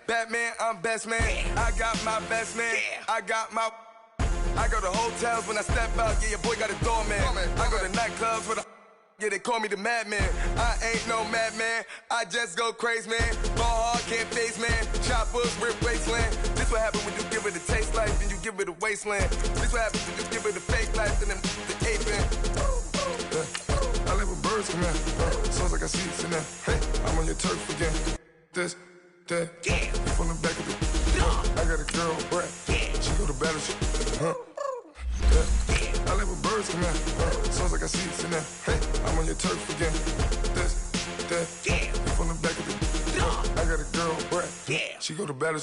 Batman, I'm best man. I got my best man. I got my... I go to hotels when I step out. Yeah, your boy got a doorman. I go to nightclubs with a... Yeah, they call me the madman. I ain't no madman. I just go crazy, man. Ball hard, can't face, man. Choppers, rip wasteland. This what happens when you give it a taste life and you give it a wasteland. This what happens when you give it a fake life and then the aping. I live with birds come in. Sounds like I see it in there. Hey, I'm on your turf again. This, that, from the back of the... I got a girl, Brett. She go to battle, I live with birds come in. Sounds like I see it in there. Hey, I'm on your turf again. This, that, from the back of the... I got a girl, Brett. She go to battle,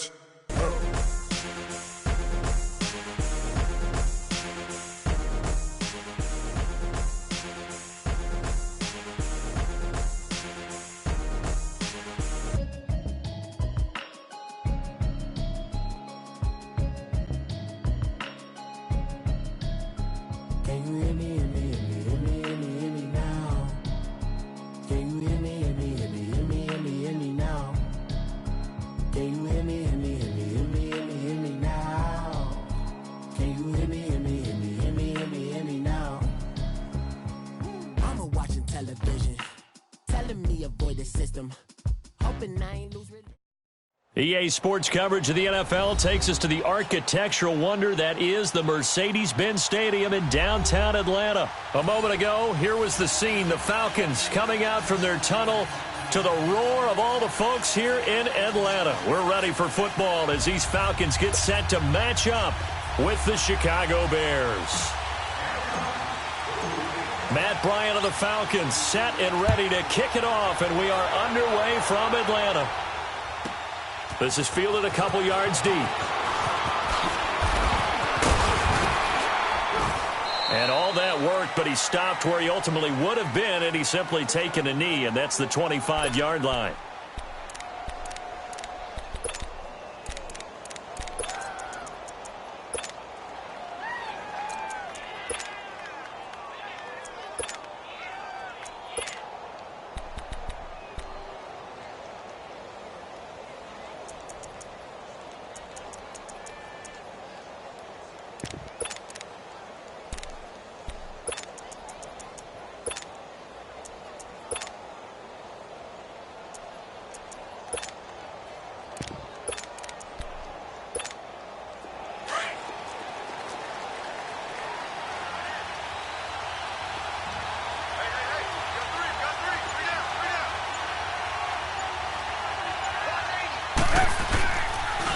EA Sports coverage of the NFL takes us to the architectural wonder that is the Mercedes-Benz Stadium in downtown Atlanta. A moment ago, here was the scene. The Falcons coming out from their tunnel to the roar of all the folks here in Atlanta. We're ready for football as these Falcons get set to match up with the Chicago Bears. Matt Bryant of the Falcons set and ready to kick it off, and we are underway from Atlanta. This is fielded a couple yards deep. And all that worked, but he stopped where he ultimately would have been, and he's simply taken a knee, and that's the 25-yard line.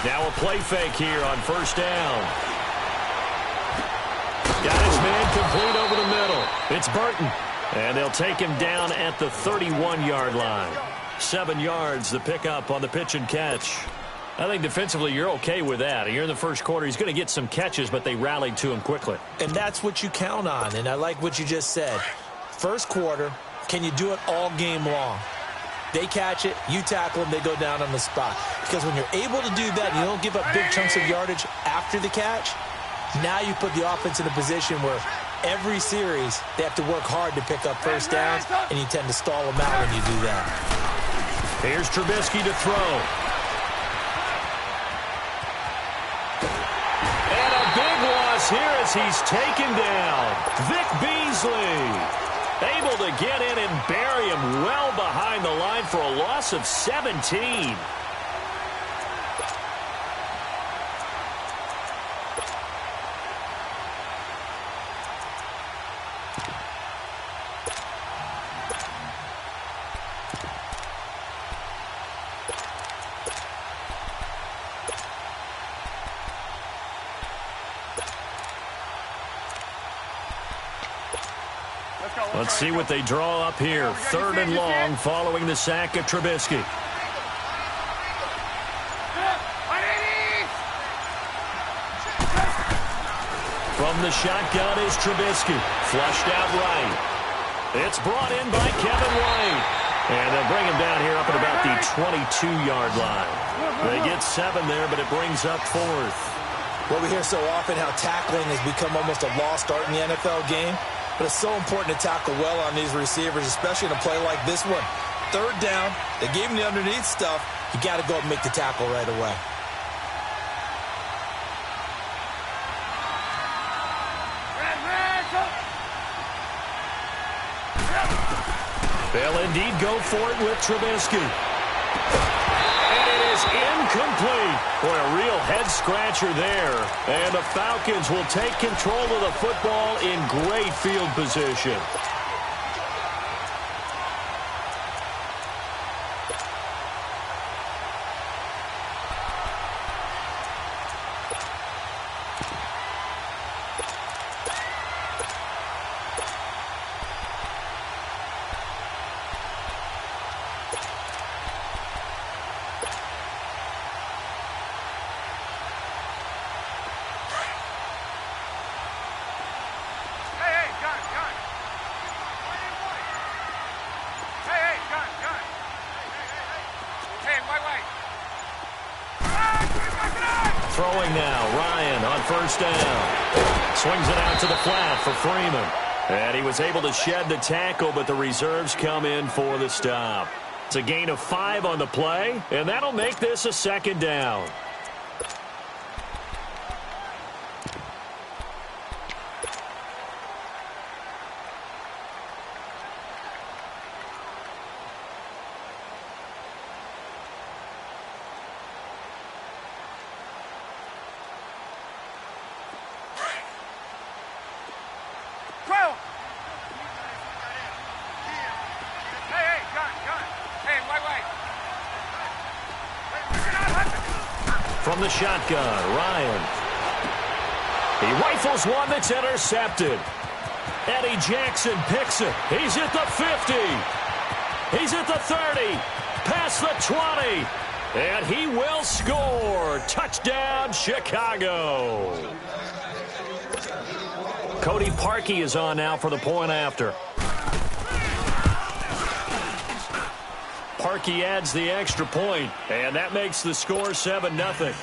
Now a play fake here on first down. Got his man complete over the middle. It's Burton. And they'll take him down at the 31-yard line. 7 yards, the pickup on the pitch and catch. I think defensively you're okay with that. Here in the first quarter, he's going to get some catches, but they rallied to him quickly. And that's what you count on, and I like what you just said. First quarter, can you do it all game long? They catch it, you tackle them, they go down on the spot. Because when you're able to do that, and you don't give up big chunks of yardage after the catch, now you put the offense in a position where every series they have to work hard to pick up first downs, and you tend to stall them out when you do that. Here's Trubisky to throw. And a big loss here as he's taken down. Vic Beasley able to get in and bury him well behind the line for a loss of 17. Let's see what they draw up here. 3rd and long following the sack of Trubisky. From the shotgun is Trubisky. Flushed out right. It's brought in by Kevin White. And they'll bring him down here up at about the 22-yard line. They get 7 there, but it brings up 4th. Well, we hear so often how tackling has become almost a lost art in the NFL game. But it's so important to tackle well on these receivers, especially in a play like this one. 3rd down, they gave him the underneath stuff. you got to go and make the tackle right away. They'll indeed go for it with Trubisky. And it is incomplete. Boy, a real head-scratcher there. And the Falcons will take control of the football in great field position. Throwing now, Ryan on first down. Swings it out to the flat for Freeman. And he was able to shed the tackle, but the reserves come in for the stop. It's a gain of 5 on the play, and that'll make this a second down. From the shotgun, Ryan. He rifles one that's intercepted. Eddie Jackson picks it. He's at the 50. He's at the 30. Past the 20. And he will score. Touchdown, Chicago. Cody Parkey is on now for the point after. Parkey adds the extra point, and that makes the score 7-0.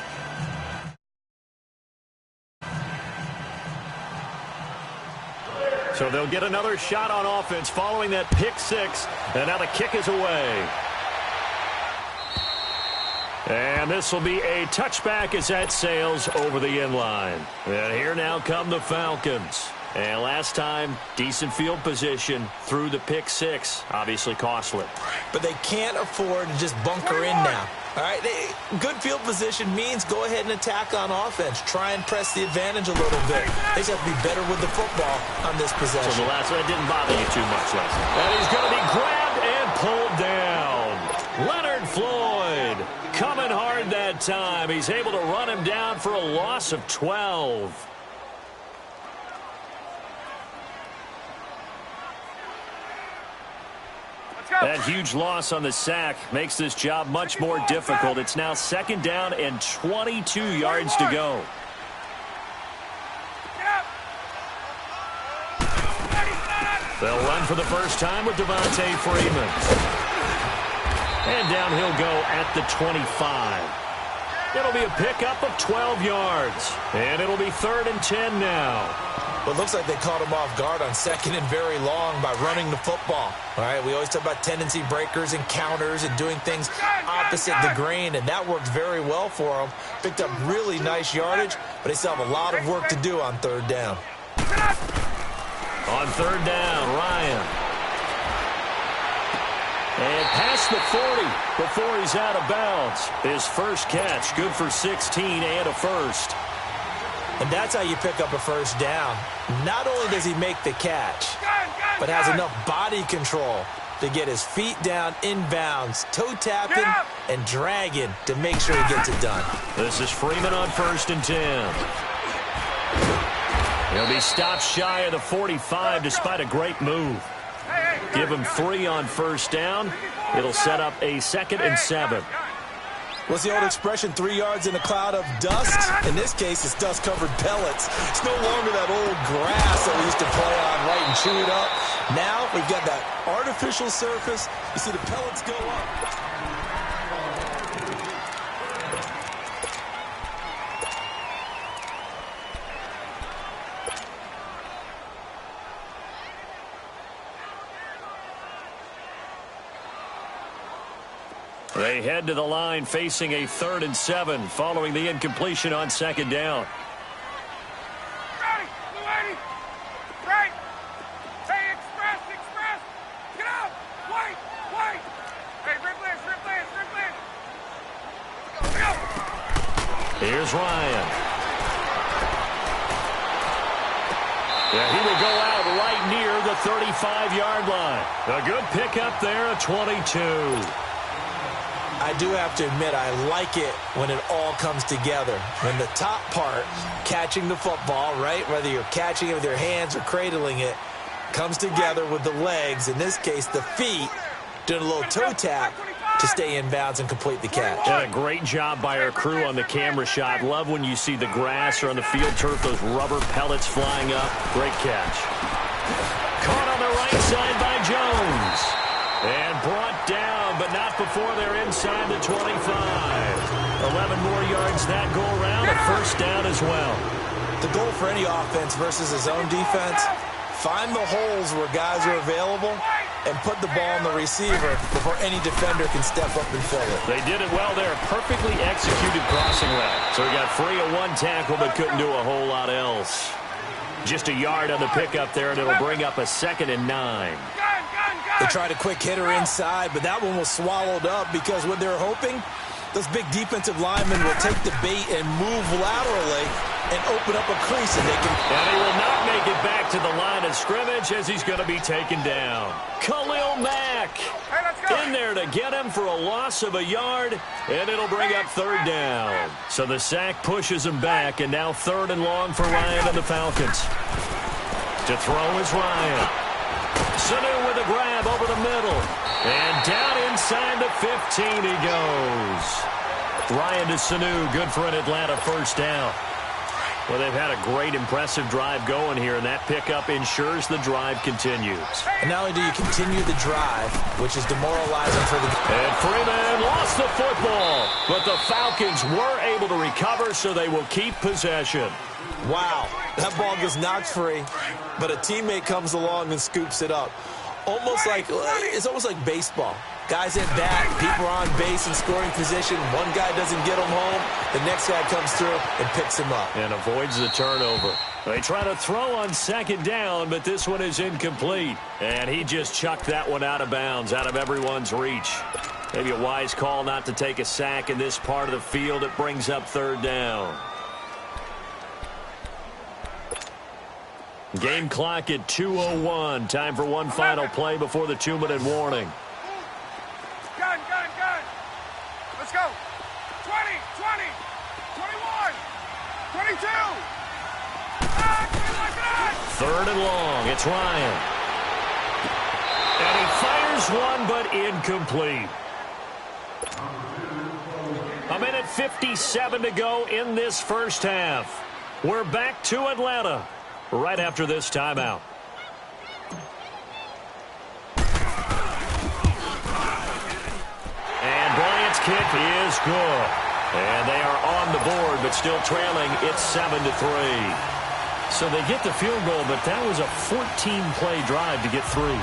So they'll get another shot on offense following that pick six, and now the kick is away. And this will be a touchback as that sails over the end line. And here now come the Falcons. And last time, decent field position through the pick six. Obviously costly. But they can't afford to just bunker in now. All right, good field position means go ahead and attack on offense. Try and press the advantage a little bit. They just have to be better with the football on this possession. So the last one didn't bother you too much, Leslie. And he's going to be grabbed and pulled down. Leonard Floyd coming hard that time. He's able to run him down for a loss of 12. That huge loss on the sack makes this job much more difficult. It's now second down and 22 yards to go. They'll run for the first time with Devontae Freeman. And down he'll go at the 25. It'll be a pickup of 12 yards. And it'll be 3rd and 10 now. Well, it looks like they caught him off guard on second and very long by running the football. All right, we always talk about tendency breakers and counters and doing things opposite the grain, and that worked very well for them. Picked up really nice yardage, but they still have a lot of work to do on 3rd down. On 3rd down, Ryan. And past the 40 before he's out of bounds. His first catch, good for 16 and a first. And that's how you pick up a first down. Not only does he make the catch, but has enough body control to get his feet down inbounds, toe tapping and dragging to make sure he gets it done. This is Freeman on 1st and 10. He'll be stopped shy of the 45 despite a great move. Give him 3 on 1st down. It'll set up a 2nd and 7. What's the old expression, 3 yards in a cloud of dust? In this case, it's dust-covered pellets. It's no longer that old grass that we used to play on, right, and chew it up. Now we've got that artificial surface. You see the pellets go up. They head to the line facing a 3rd and 7 following the incompletion on 2nd down. Right. Hey, express. Get out. Wait. Hey, rip this. Here's Ryan. Yeah, he will go out right near the 35-yard line. A good pickup there, a 22. I do have to admit, I like it when it all comes together. When the top part, catching the football, right, whether you're catching it with your hands or cradling it, comes together with the legs, in this case the feet, doing a little toe tap to stay in bounds and complete the catch. Yeah, great job by our crew on the camera shot. Love when you see the grass or on the field turf, those rubber pellets flying up. Great catch. Caught on the right side by Jones. And brought down, but not before they're inside the 25. 11 more yards that go around, a 1st down as well. The goal for any offense versus his own defense, find the holes where guys are available and put the ball on the receiver before any defender can step up and fill it. They did it well there. Perfectly executed crossing route. So he got free of 1 tackle but couldn't do a whole lot else. Just a yard on the pickup there, and it'll bring up a 2nd and 9. They tried a quick hitter inside, but that one was swallowed up because what they're hoping, those big defensive linemen will take the bait and move laterally and open up a crease, and they can. And he will not make it back to the line of scrimmage as he's going to be taken down. Khalil Mack in there to get him for a loss of a yard, and it'll bring up 3rd down. So the sack pushes him back, and now 3rd and long for Ryan and the Falcons. To throw is Ryan. Sanu with a grab over the middle. And down inside the 15 he goes. Ryan to Sanu, good for an Atlanta 1st down. Well, they've had a great, impressive drive going here, and that pickup ensures the drive continues. And not only do you continue the drive, which is demoralizing for the... And Freeman lost the football, but the Falcons were able to recover, so they will keep possession. Wow, that ball gets knocked free, but a teammate comes along and scoops it up. It's almost like baseball. Guys at bat, people are on base in scoring position. One guy doesn't get him home. The next guy comes through and picks him up. And avoids the turnover. They try to throw on 2nd down, but this one is incomplete. And he just chucked that one out of bounds, out of everyone's reach. Maybe a wise call not to take a sack in this part of the field. It brings up 3rd down. Game clock at 2:01. Time for one final play before the 2-minute warning. Gun. Let's go. 20, 21, 22. 3rd and long. It's Ryan. And he fires one, but incomplete. 1:57 to go in this 1st half. We're back to Atlanta right after this timeout. And Bryant's kick is good. And they are on the board, but still trailing. It's 7-3. So they get the field goal, but that was a 14-play drive to get 3.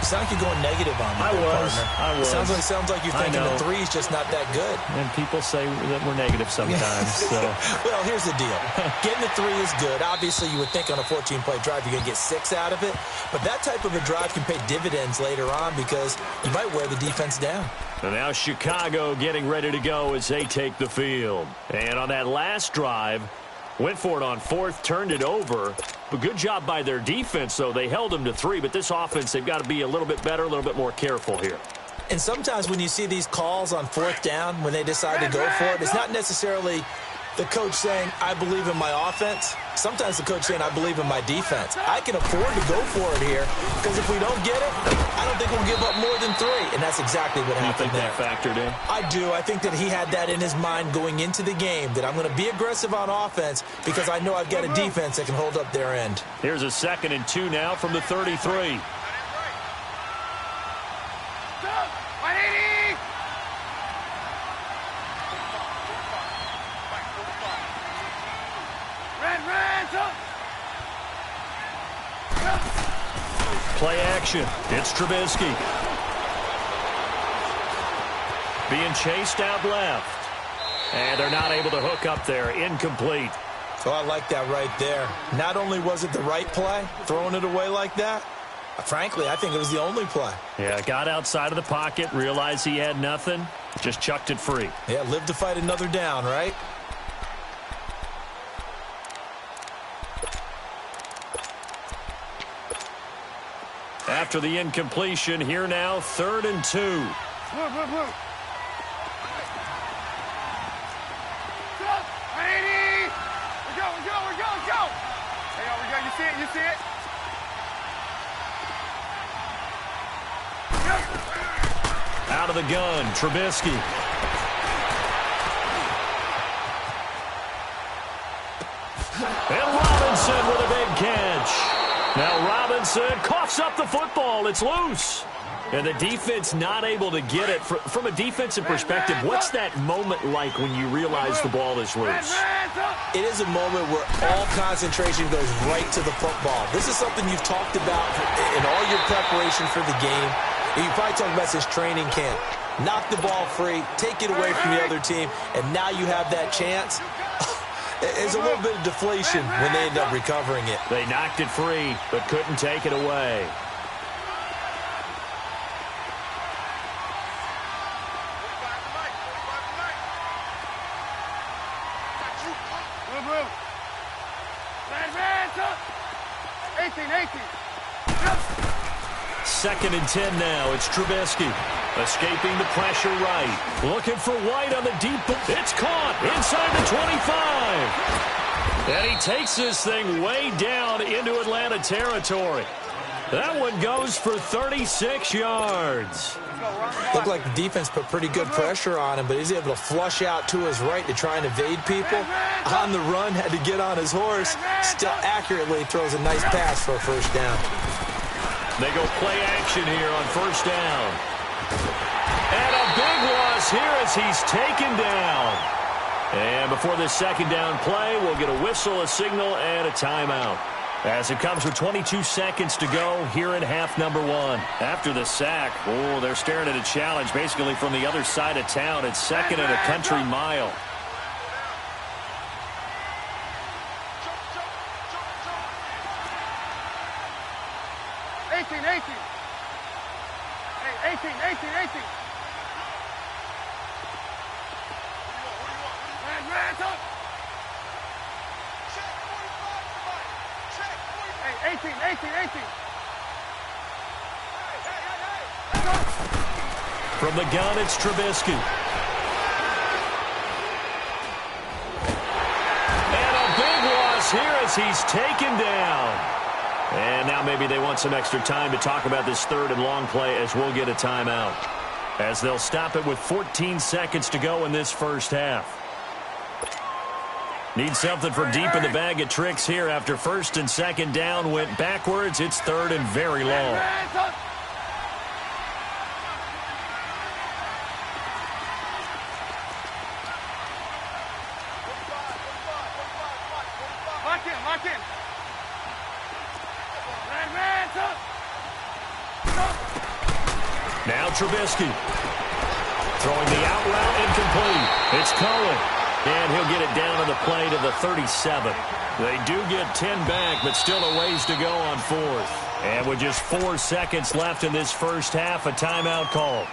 You sound like you're going negative on me, I was. Sounds like you're thinking the 3's just not that good. And people say that we're negative sometimes. So. Well, here's the deal. Getting the 3 is good. Obviously, you would think on a 14-play drive you're going to get 6 out of it. But that type of a drive can pay dividends later on because you might wear the defense down. And now Chicago getting ready to go as they take the field. And on that last drive, went for it on 4th, turned it over. But good job by their defense, though. They held them to 3, but this offense, they've got to be a little bit better, a little bit more careful here. And sometimes when you see these calls on 4th down, when they decide to go for it, it's not necessarily the coach saying, I believe in my offense. Sometimes the coach saying, I believe in my defense. I can afford to go for it here because if we don't get it, I don't think we'll give up more than 3. And that's exactly what happened there. You think that factored in? I do. I think that he had that in his mind going into the game, that I'm going to be aggressive on offense because I know I've got a defense that can hold up their end. Here's a 2nd and 2 now from the 33. Play action. It's Trubisky. being chased out left. And they're not able to hook up there. Incomplete. So I like that right there. Not only was it the right play, throwing it away like that, frankly, I think it was the only play. Yeah, got outside of the pocket, realized he had nothing, just chucked it free. Yeah, live to fight another down, right? After the incompletion, here now, 3rd and 2. Blue. Ready? We go. Hey, yo, we go. You see it? Out of the gun, Trubisky. And Robinson with a big catch. Now Robinson coughs up the football. It's loose. And the defense not able to get it. From a defensive perspective, what's that moment like when you realize the ball is loose? It is a moment where all concentration goes right to the football. This is something you've talked about in all your preparation for the game. And you probably talked about this training camp. Knock the ball free, take it away from the other team, and now you have that chance. There's a little bit of deflation when they end up recovering it. They knocked it free, but couldn't take it away. Blue. 18. 2nd and 10 now. It's Trubisky. Escaping the pressure right. Looking for White on the deep. It's caught inside the 25. And he takes this thing way down into Atlanta territory. That one goes for 36 yards. Looked like the defense put pretty good pressure on him, but he's able to flush out to his right to try and evade people. On the run, had to get on his horse. Still accurately throws a nice pass for a first down. They go play action here on first down. And a big loss here as he's taken down. And before this second down play, we'll get a whistle, a signal, and a timeout. As it comes with 22 seconds to go here in half number 1. After the sack, they're staring at a challenge basically from the other side of town. It's 2nd and a country mile. Hey, 18. Hands up. Hey, 18. From the gun, it's Trubisky. And a big loss here as he's taken down. And now maybe they want some extra time to talk about this 3rd and long play as we'll get a timeout. As they'll stop it with 14 seconds to go in this first half. Need something from deep in the bag of tricks here after 1st and 2nd down went backwards. It's 3rd and very long. Lock in. Now Trubisky. Throwing the out route incomplete. It's Cohen. And he'll get it down on the play to the 37. They do get 10 back, but still a ways to go on 4th. And with just 4 seconds left in this first half, a timeout call.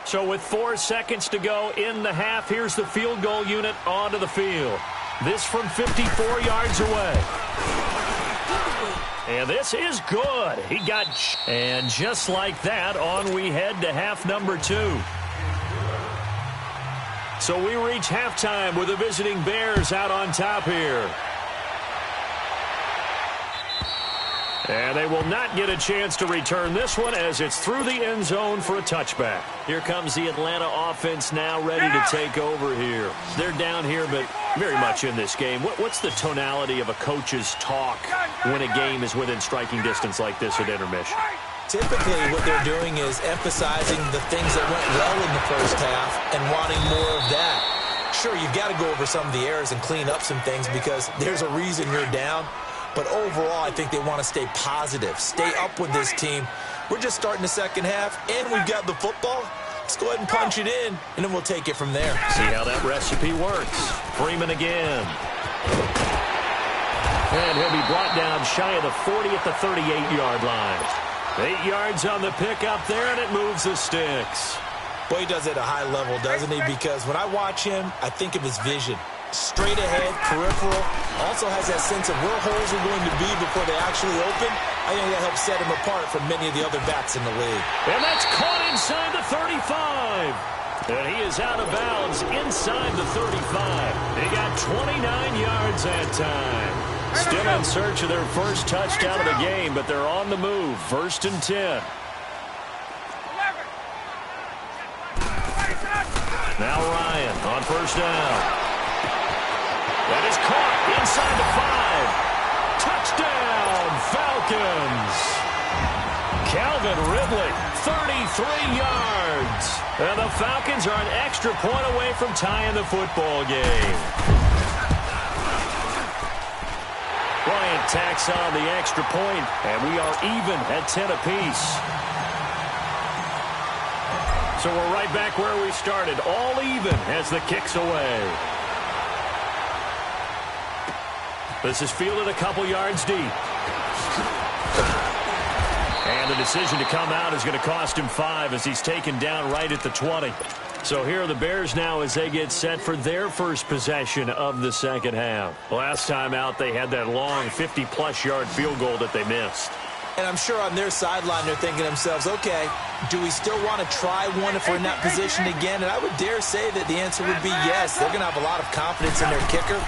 So with 4 seconds to go in the half, here's the field goal unit onto the field. This from 54 yards away. And this is good. He got... And just like that, on we head to half number 2. So we reach halftime with the visiting Bears out on top here. And they will not get a chance to return this one as it's through the end zone for a touchback. Here comes the Atlanta offense now ready to take over here. They're down here, but very much in this game. What's the tonality of a coach's talk when a game is within striking distance like this at intermission? Typically, what they're doing is emphasizing the things that went well in the first half and wanting more of that. Sure, you've got to go over some of the errors and clean up some things because there's a reason you're down. But overall, I think they want to stay positive, stay up with this team. We're just starting the second half, and we've got the football. Let's go ahead and punch it in, and then we'll take it from there. See how that recipe works. Freeman again. And he'll be brought down shy of the 40 at the 38-yard line. 8 yards on the pickup there, and it moves the sticks. Boy, he does it at a high level, doesn't he? Because when I watch him, I think of his vision. Straight ahead, peripheral. Also has that sense of where holes are going to be before they actually open. I think that helps set him apart from many of the other backs in the league. And that's caught inside the 35. And he is out of bounds inside the 35. He got 29 yards that time. Still in search of their first touchdown of the game, but they're on the move. 1st and 10. Now Ryan on 1st down. That is caught inside the 5. Touchdown, Falcons. Calvin Ridley, 33 yards. And the Falcons are an extra point away from tying the football game. Bryant tacks on the extra point, and we are even at 10 apiece. So we're right back where we started, all even as the kick's away. This is fielded a couple yards deep. And the decision to come out is going to cost him 5 as he's taken down right at the 20. So here are the Bears now as they get set for their first possession of the second half. Last time out, they had that long 50-plus yard field goal that they missed. And I'm sure on their sideline they're thinking to themselves, okay, do we still want to try one if we're in that position again? And I would dare say that the answer would be yes. They're going to have a lot of confidence in their kicker.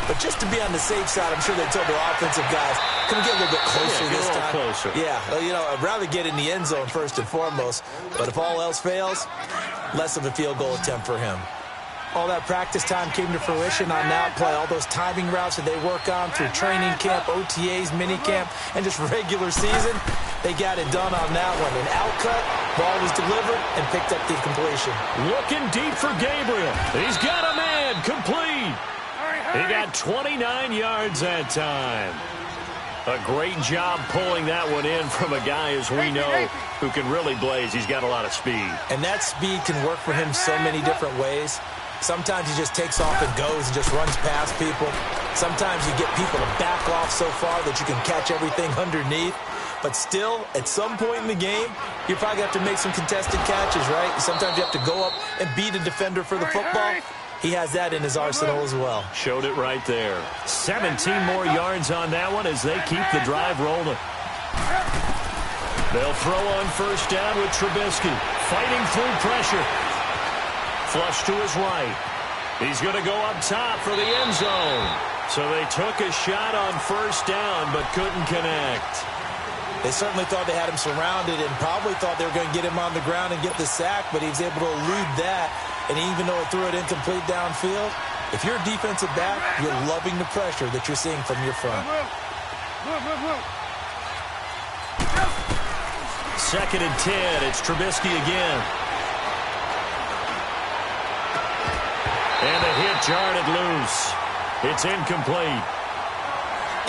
But just to be on the safe side, I'm sure they told their offensive guys, can we get a little bit closer this time? Closer. Yeah, well, you know, I'd rather get in the end zone first and foremost. But if all else fails, less of a field goal attempt for him. All that practice time came to fruition on that play. All those timing routes that they work on through training camp, OTAs, minicamp, and just regular season, they got it done on that one. An out cut, ball was delivered, and picked up the completion. Looking deep for Gabriel. He's got a man, complete. He got 29 yards that time. A great job pulling that one in from a guy, as we know, who can really blaze. He's got a lot of speed. And that speed can work for him so many different ways. Sometimes he just takes off and goes and just runs past people. Sometimes you get people to back off so far that you can catch everything underneath. But still, at some point in the game, you probably have to make some contested catches, right? Sometimes you have to go up and beat a defender for the football. He has that in his arsenal as well. Showed it right there. 17 more yards on that one as they keep the drive rolling. They'll throw on 1st down with Trubisky. Fighting through pressure. Flush to his right. He's going to go up top for the end zone. So they took a shot on 1st down but couldn't connect. They certainly thought they had him surrounded and probably thought they were going to get him on the ground and get the sack, but he was able to elude that. And even though it threw it incomplete downfield, if you're a defensive back, you're loving the pressure that you're seeing from your front. 2nd and 10. It's Trubisky again. And a hit jarred it loose. It's incomplete.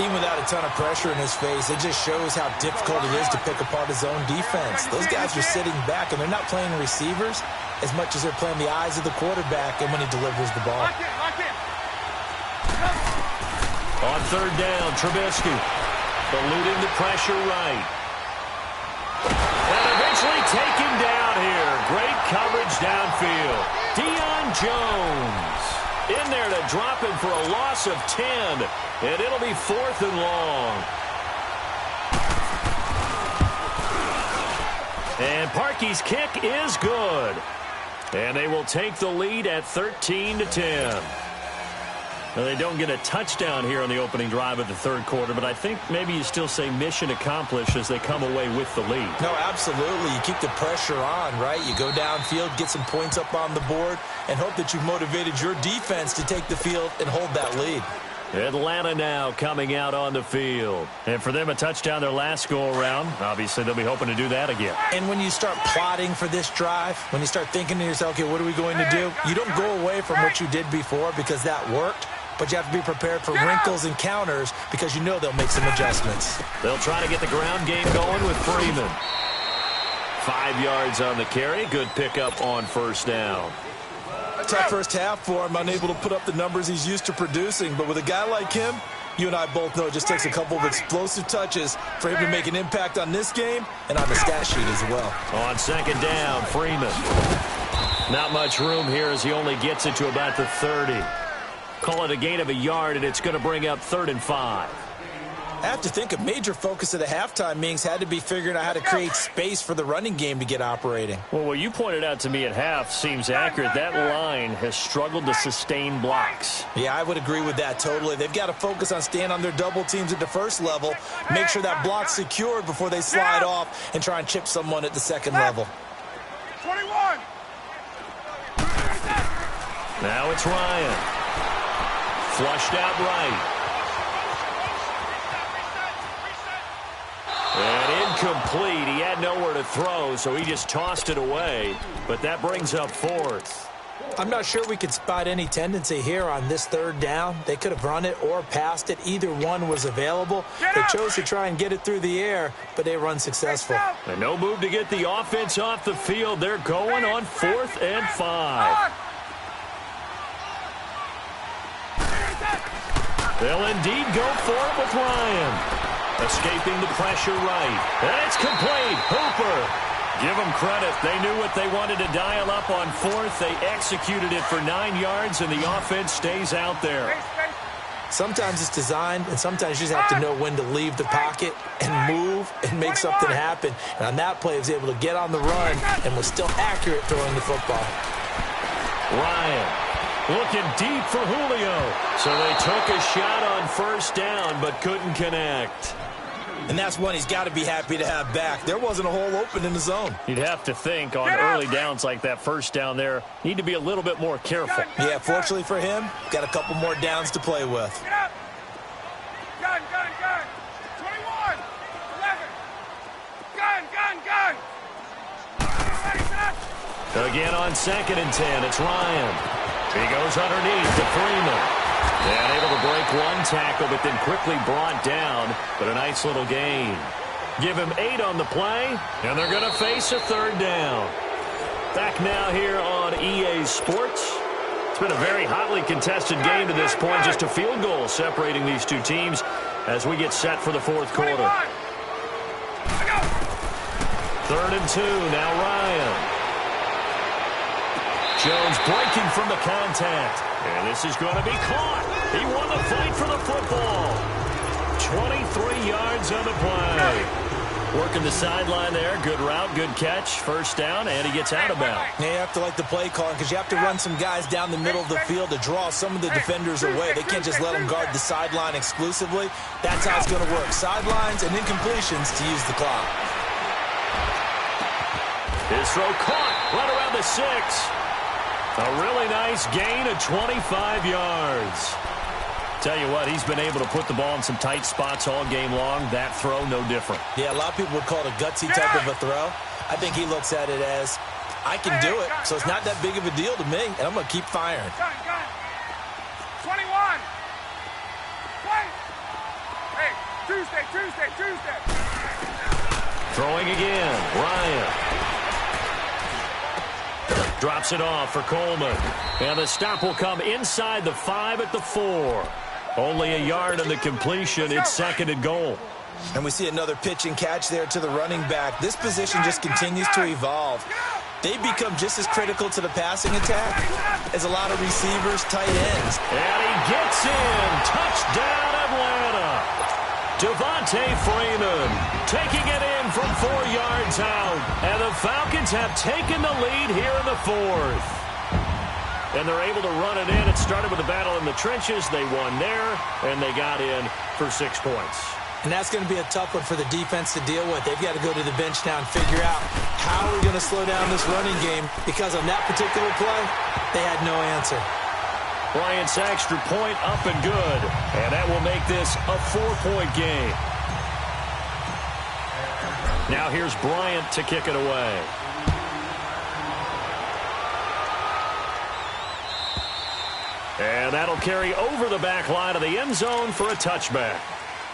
Even without a ton of pressure in his face, it just shows how difficult it is to pick apart his own defense. Those guys are sitting back, and they're not playing receivers as much as they're playing the eyes of the quarterback and when he delivers the ball. On 3rd down, Trubisky eluding the pressure right. And eventually taken down here. Great coverage downfield. Deion Jones in there to drop him for a loss of 10. And it'll be 4th and long. And Parkey's kick is good. And they will take the lead at 13-10. Now, they don't get a touchdown here on the opening drive of the 3rd quarter, but I think maybe you still say mission accomplished as they come away with the lead. No, absolutely. You keep the pressure on, right? You go downfield, get some points up on the board, and hope that you've motivated your defense to take the field and hold that lead. Atlanta now coming out on the field. And for them, a touchdown their last go-around. Obviously, they'll be hoping to do that again. And when you start plotting for this drive, when you start thinking to yourself, okay, what are we going to do? You don't go away from what you did before because that worked. but you have to be prepared for wrinkles and counters because you know they'll make some adjustments. They'll try to get the ground game going with Freeman. 5 yards on the carry. Good pickup on first down. Tough first half for him, unable to put up the numbers he's used to producing. But with a guy like him, you and I both know it just takes a couple of explosive touches for him to make an impact on this game and on the stat sheet as well. On second down, Freeman. Not much room here as he only gets it to about the 30. Call it a gain of a yard, and it's going to bring up 3rd and 5. I have to think a major focus of the halftime meetings had to be figuring out how to create space for the running game to get operating. Well, what you pointed out to me at half seems accurate. That line has struggled to sustain blocks. Yeah, I would agree with that totally. They've got to focus on staying on their double teams at the first level, make sure that block's secured before they slide off and try and chip someone at the second level. 21. Now it's Ryan. Flushed out right. And incomplete. He had nowhere to throw, so he just tossed it away. But that brings up 4th. I'm not sure we could spot any tendency here on this 3rd down. They could have run it or passed it. Either one was available. They chose to try and get it through the air, but they were unsuccessful. And no move to get the offense off the field. They're going on 4th and 5. They'll indeed go for it with Ryan. Escaping the pressure right. And it's complete. Hooper. Give them credit. They knew what they wanted to dial up on 4th. They executed it for 9 yards, and the offense stays out there. Sometimes it's designed, and sometimes you just have to know when to leave the pocket and move and make something happen. And on that play, he was able to get on the run and was still accurate throwing the football. Ryan looking deep for Julio. So they took a shot on first down, but couldn't connect. And that's one he's got to be happy to have back. There wasn't a hole open in the zone. You'd have to think on early downs like that first down there, need to be a little bit more careful. Yeah, fortunately for him, got a couple more downs to play with. Gun. 21. 11. Gun. Again on 2nd and 10, it's Ryan. He goes underneath to Freeman. And able to break one tackle, but then quickly brought down. But a nice little gain. Give him 8 on the play, and they're going to face a 3rd down. Back now here on EA Sports. It's been a very hotly contested game to this point. Just a field goal separating these two teams as we get set for the 4th quarter. 3rd and 2, now Ryan. Jones breaking from the contact. And this is going to be caught. He won the fight for the football. 23 yards on the play. Working the sideline there. Good route, good catch. First down, and he gets out of bounds. Yeah, you have to like the play calling because you have to run some guys down the middle of the field to draw some of the defenders away. They can't just let them guard the sideline exclusively. That's how it's going to work. Sidelines and incompletions to use the clock. His throw caught right around the 6. A really nice gain of 25 yards. Tell you what, he's been able to put the ball in some tight spots all game long. That throw, no different. Yeah, a lot of people would call it a gutsy type of a throw. I think he looks at it as, I can do it, so it's not that big of a deal to me, and I'm going to keep firing. Gun. 21. Wait. Hey, Tuesday. Throwing again, Ryan. Drops it off for Coleman. And the stop will come inside the 5 at the 4. Only a yard on the completion. It's 2nd and goal. And we see another pitch and catch there to the running back. This position just continues to evolve. They become just as critical to the passing attack as a lot of receivers, tight ends. And he gets in. Touchdown, Atlanta. Devontae Freeman taking it in from 4 yards out. And the Falcons have taken the lead here in the 4th. And they're able to run it in. It started with a battle in the trenches. They won there, and they got in for 6 points. And that's going to be a tough one for the defense to deal with. They've got to go to the bench now and figure out how we're going to slow down this running game, because on that particular play, they had no answer. Bryant's extra point up and good. And that will make this a 4-point game. Now here's Bryant to kick it away. And that'll carry over the back line of the end zone for a touchback.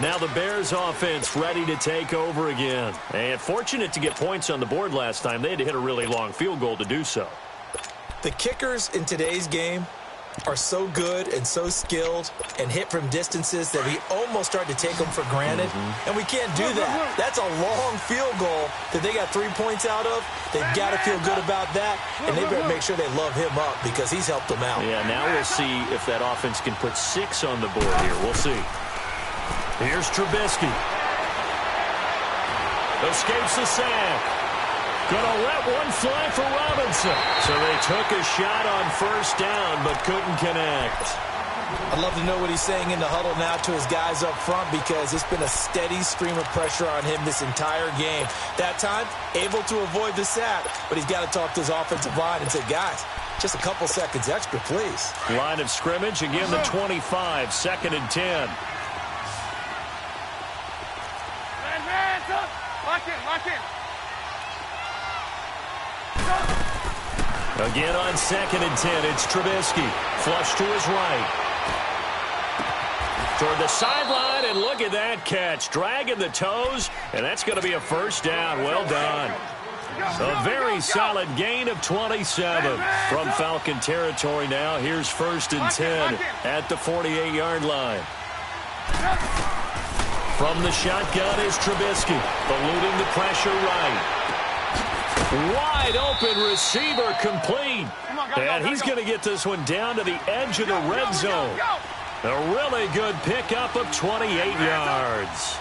Now the Bears offense ready to take over again. And fortunate to get points on the board last time. They had to hit a really long field goal to do so. The kickers in today's game are so good and so skilled and hit from distances that we almost start to take them for granted. And we can't do that. That's a long field goal that they got 3 points out of. They've got to feel good about that, and they better make sure they love him up because he's helped them out. Yeah, now we'll see if that offense can put 6 on the board here. We'll see. Here's Trubisky. Escapes the sack. Gonna let one fly for Robinson. So they took a shot on first down, but couldn't connect. I'd love to know what he's saying in the huddle now to his guys up front because it's been a steady stream of pressure on him this entire game. That time, able to avoid the sack, but he's got to talk to his offensive line and say, guys, just a couple seconds extra, please. Line of scrimmage, again the 25, 2nd and 10. Lock in. Again on 2nd and 10, it's Trubisky. Flush to his right. Toward the sideline, and look at that catch. Dragging the toes, and that's going to be a first down. Well done. A very solid gain of 27 from Falcon territory now. Here's 1st and 10 at the 48-yard line. From the shotgun is Trubisky, eluding the pressure right. Wide open receiver complete. And he's going to get this one down to the edge of the red zone. A really good pickup of 28 yards.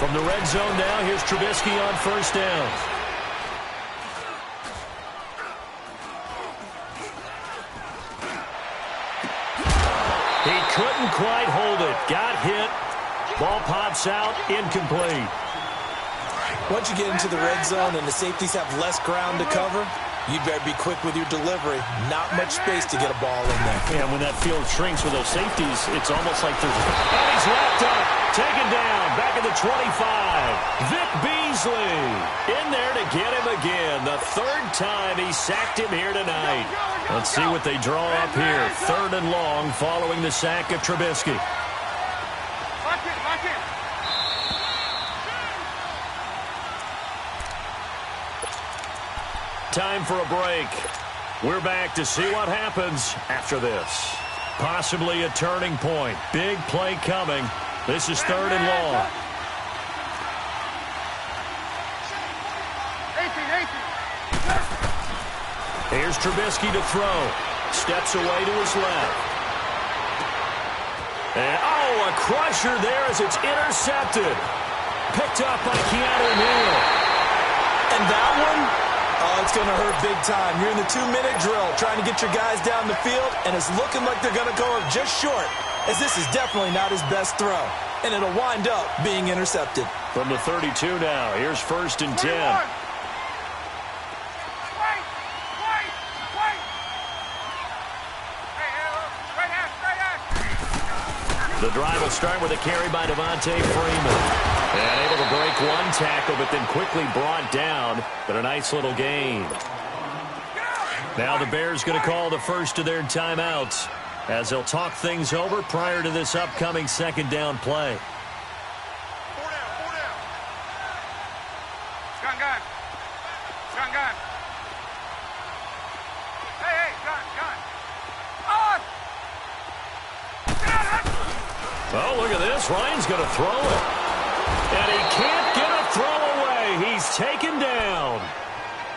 From the red zone now, here's Trubisky on first down. He couldn't quite hold it. Got hit. Ball pops out, incomplete. Once you get into the red zone and the safeties have less ground to cover, you better be quick with your delivery. Not much space to get a ball in there. Yeah, when that field shrinks with those safeties, it's almost like there's... And he's wrapped up, taken down, back at the 25. Vic Beasley in there to get him again. The 3rd time he sacked him here tonight. Let's see what they draw up here. 3rd and long following the sack of Trubisky. Lock it. Time for a break. We're back to see what happens after this. Possibly a turning point. Big play coming. This is 3rd and long. 18. Here's Trubisky to throw. Steps away to his left. And, a crusher there as it's intercepted. Picked up by Keanu Neal. And that one, it's going to hurt big time. You're in the 2-minute drill trying to get your guys down the field, and it's looking like they're going to go up just short, as this is definitely not his best throw. And it'll wind up being intercepted. From the 32 now, here's 1st and 10. The drive will start with a carry by Devontae Freeman. And able to break one tackle, but then quickly brought down. But a nice little gain. Now the Bears going to call the first of their timeouts as they'll talk things over prior to this upcoming 2nd down play. 4 down. Gun. Hey, gun. On! Oh, look at this. Ryan's going to throw it. And he can't get a throw away. He's taken down.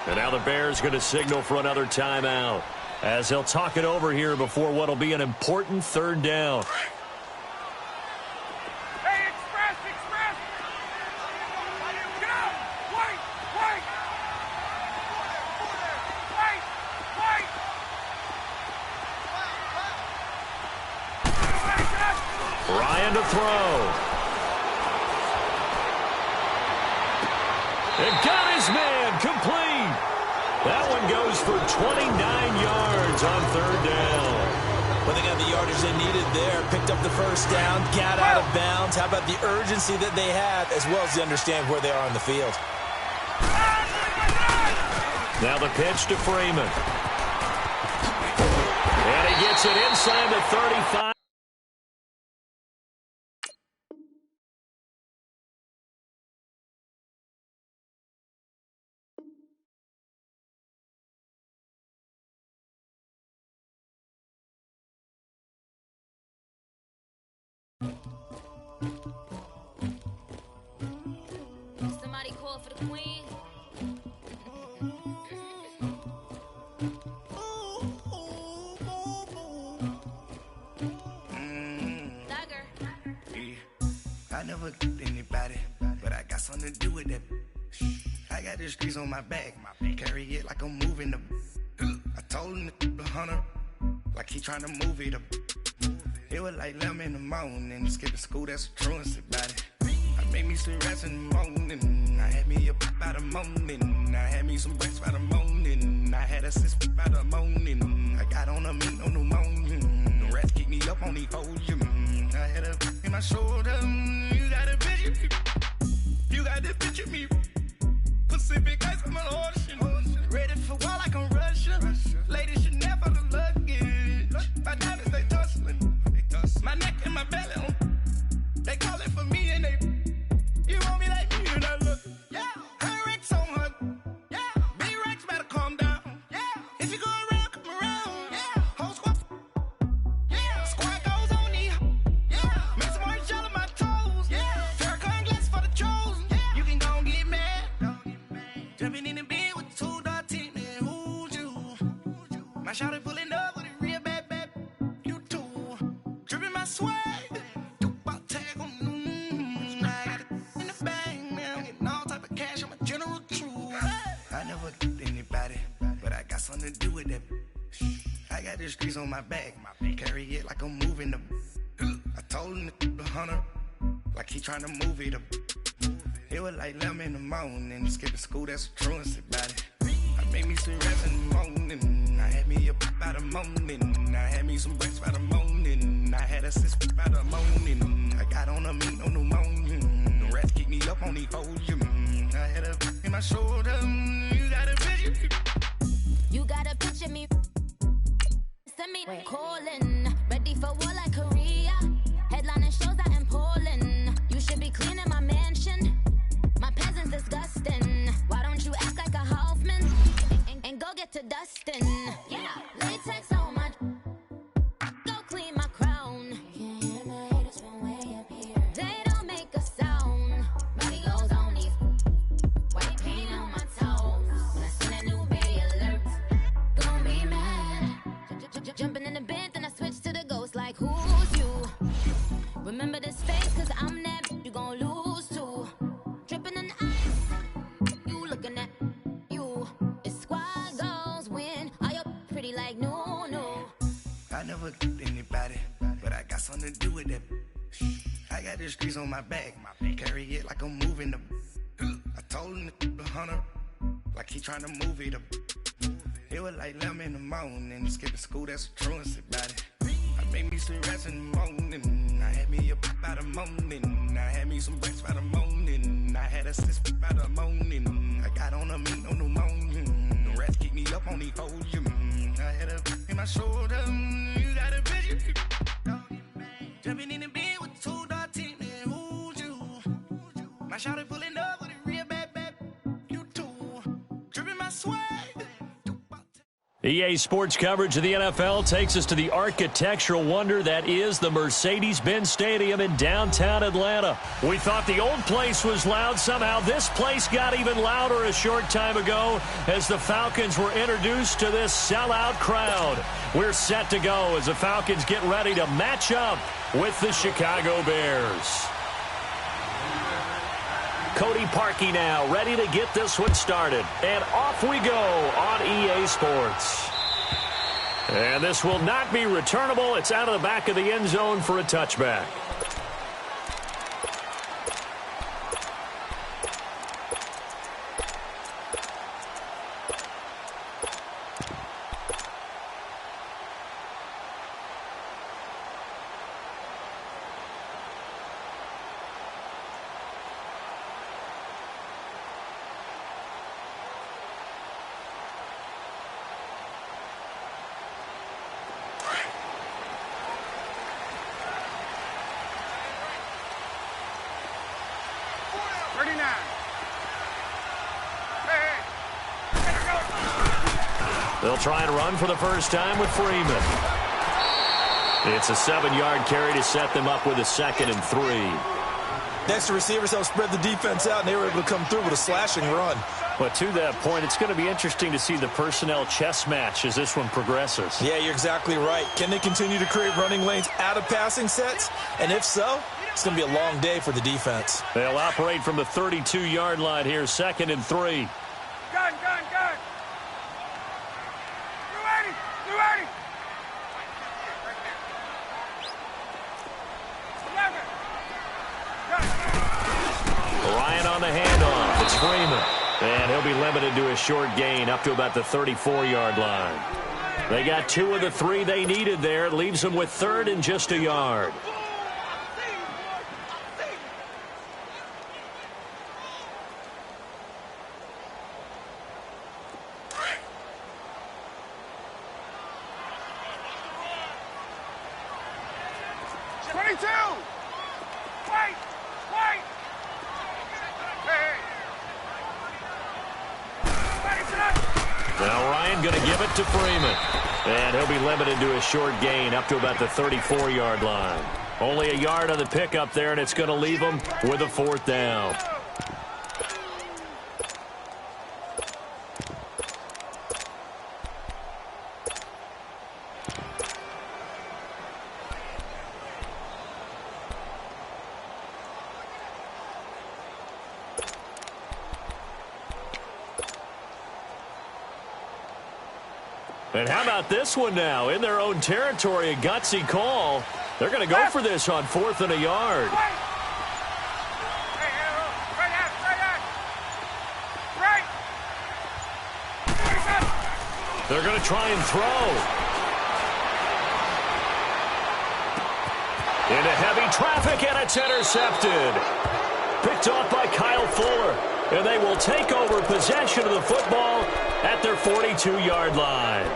And now the Bears going to signal for another timeout as they'll talk it over here before what will be an important 3rd down. Hey, express! Get out! Wait! Ryan to throw. And got his man complete. That one goes for 29 yards on 3rd down. Well, they got the yardage they needed there. Picked up the first down, got out of bounds. How about the urgency that they have, as well as they understand where they are on the field? Now the pitch to Freeman. And he gets it inside the 35. Somebody call for the queen. I never get anybody, but I got something to do with that. I got the streets on my back, carry it like I'm moving the. I told him the hunter, like he trying to move it up. It was like 11 in the morning, skipping school, that's a truancy about it. I made me some rest in the morning, I had me up by the morning, I had me some breakfast by the morning, I had a sis by the morning, I got on a meat on the morning, the rats keep me up on the podium, I had a in my shoulder, you got a picture me, you got the picture me, Pacific ice on my ocean, ready for war like I'm Russia, ladies should never the luggage, my diamonds they tussling, my neck and my belly on. They call it for me and they. You want me like me and I look. Yeah. Her Rex on her. Yeah. Big Rex better calm down. Yeah. If you go around, come around. Yeah. Whole squad. Yeah. Squad goes on me. Yeah. Make some orange gel on my toes. Yeah. Farrakhan glass for the chosen. Yeah. You can go and get mad. Jumping in the bed with 2 dark teeth. Man, who's you? My shawty pulling up with a real bad. You too. Dripping my swag. Something to do with that. I got the streets on my back, carry it like I'm moving the. I told him the hunter, like he trying to move it up. It was like 11 in the morning, skipping school, that's a truancy about it. I made me some rest in the morning, I had me up by the morning, I had me some breakfast by the morning, I had a sis by the morning, I got on a meat on the morning, the rats keep me up on the podium, I had a in my shoulder, you got a picture. You gotta picture me. Send me calling. Ready for war like Korea. Headlining shows out in Poland. You should be cleaning my mansion. My peasants disgusting. Why don't you act like a Hoffman? And go get to dustin'. Yeah, latex on my. Go clean my crown. Can't hear my haters from way up here. They don't make a sound. Money goes on these. White paint on my toes. When I see that new bay alert. Jumping in the bed, then I switch to the ghost like who's you? Remember this face, cause I'm that you gon' lose too. Dripping in ice, you looking at you. It's squad goals win, are you pretty like no? I never get anybody, but I got something to do with that. I got the streets on my back, carry it like I'm moving the. I told him the hunter, like he trying to move it up. It was like 11 in the morning, skipping school, that's a truancy about it. I made me some rest in the morning, I had me up by the morning, I had me some breakfast by the morning, I had a sis by the morning, I got on a meat on the morning, the rats keep me up on the podium, I had a in my shoulder, you got a picture. Jumping in the bed with 2 dark teeth, man, who's you? My shawty pulling up with a real bad, you too. Dripping my swag. EA Sports coverage of the NFL takes us to the architectural wonder that is the Mercedes-Benz Stadium in downtown Atlanta. We thought the old place was loud. Somehow this place got even louder a short time ago as the Falcons were introduced to this sellout crowd. We're set to go as the Falcons get ready to match up with the Chicago Bears. Cody Parkey now ready to get this one started. And off we go on EA Sports. And this will not be returnable. It's out of the back of the end zone for a touchback. They'll try and run for the first time with Freeman. It's a 7-yard carry to set them up with a 2nd and 3. Next, the receivers helped spread the defense out, and they were able to come through with a slashing run. But to that point, it's going to be interesting to see the personnel chess match as this one progresses. Yeah, you're exactly right. Can they continue to create running lanes out of passing sets? And if so, it's going to be a long day for the defense. They'll operate from the 32-yard line here, 2nd and 3. Gun. 280. 11. Ryan on the handoff. It's Freeman. And he'll be limited to a short gain up to about the 34-yard line. They got 2 of the 3 they needed there. It leaves them with 3rd and just a yard. Now Ryan going to give it to Freeman. And he'll be limited to a short gain up to about the 34-yard line. Only a yard on the pickup there, and it's going to leave him with a 4th down. And how about this one now? In their own territory, a gutsy call. They're going to go for this on 4th and a yard. They're going to try and throw. Into heavy traffic, and it's intercepted. Picked off by Kyle Fuller. And they will take over possession of the football at their 42-yard line.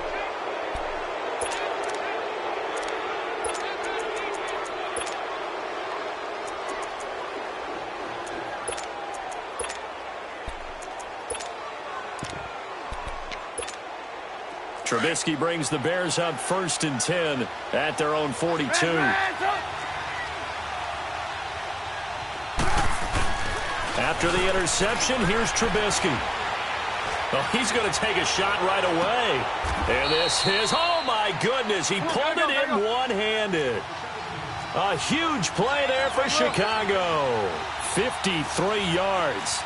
Trubisky brings the Bears up 1st and 10 at their own 42. After the interception, here's Trubisky. Well, he's going to take a shot right away. And this is, oh my goodness, he pulled it in one-handed. A huge play there for Chicago. 53 yards.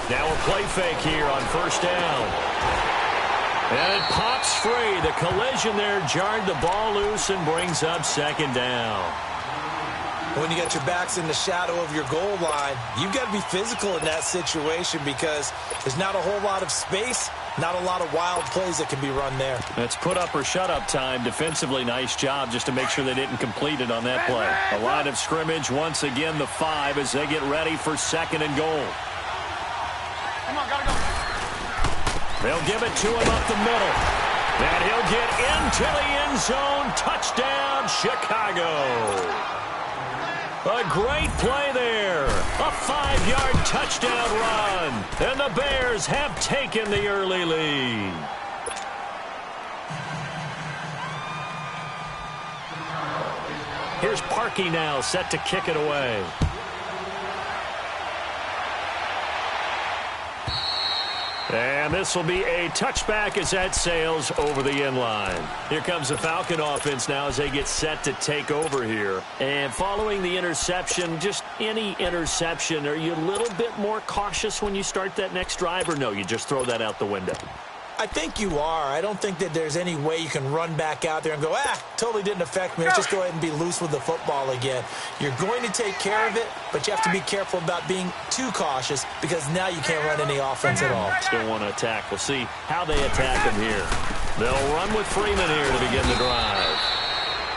Now a play fake here on 1st down. And it pops free. The collision there jarred the ball loose and brings up 2nd down. When you got your backs in the shadow of your goal line, you've got to be physical in that situation because there's not a whole lot of space, not a lot of wild plays that can be run there. That's put up or shut up time. Defensively, nice job just to make sure they didn't complete it on that play. A line of scrimmage, once again the 5 as they get ready for 2nd and goal. Come on, gotta go. They'll give it to him up the middle. And he'll get into the end zone. Touchdown, Chicago. A great play there. A 5-yard touchdown run. And the Bears have taken the early lead. Here's Parkey now, set to kick it away. And this will be a touchback as that sails over the end line. Here comes the Falcon offense now as they get set to take over here. And following the interception, just any interception, are you a little bit more cautious when you start that next drive, or no, you just throw that out the window? I think you are. I don't think that there's any way you can run back out there and go, totally didn't affect me. Let's just go ahead and be loose with the football again. You're going to take care of it, but you have to be careful about being too cautious because now you can't run any offense at all. Still want to attack. We'll see how they attack him here. They'll run with Freeman here to begin the drive.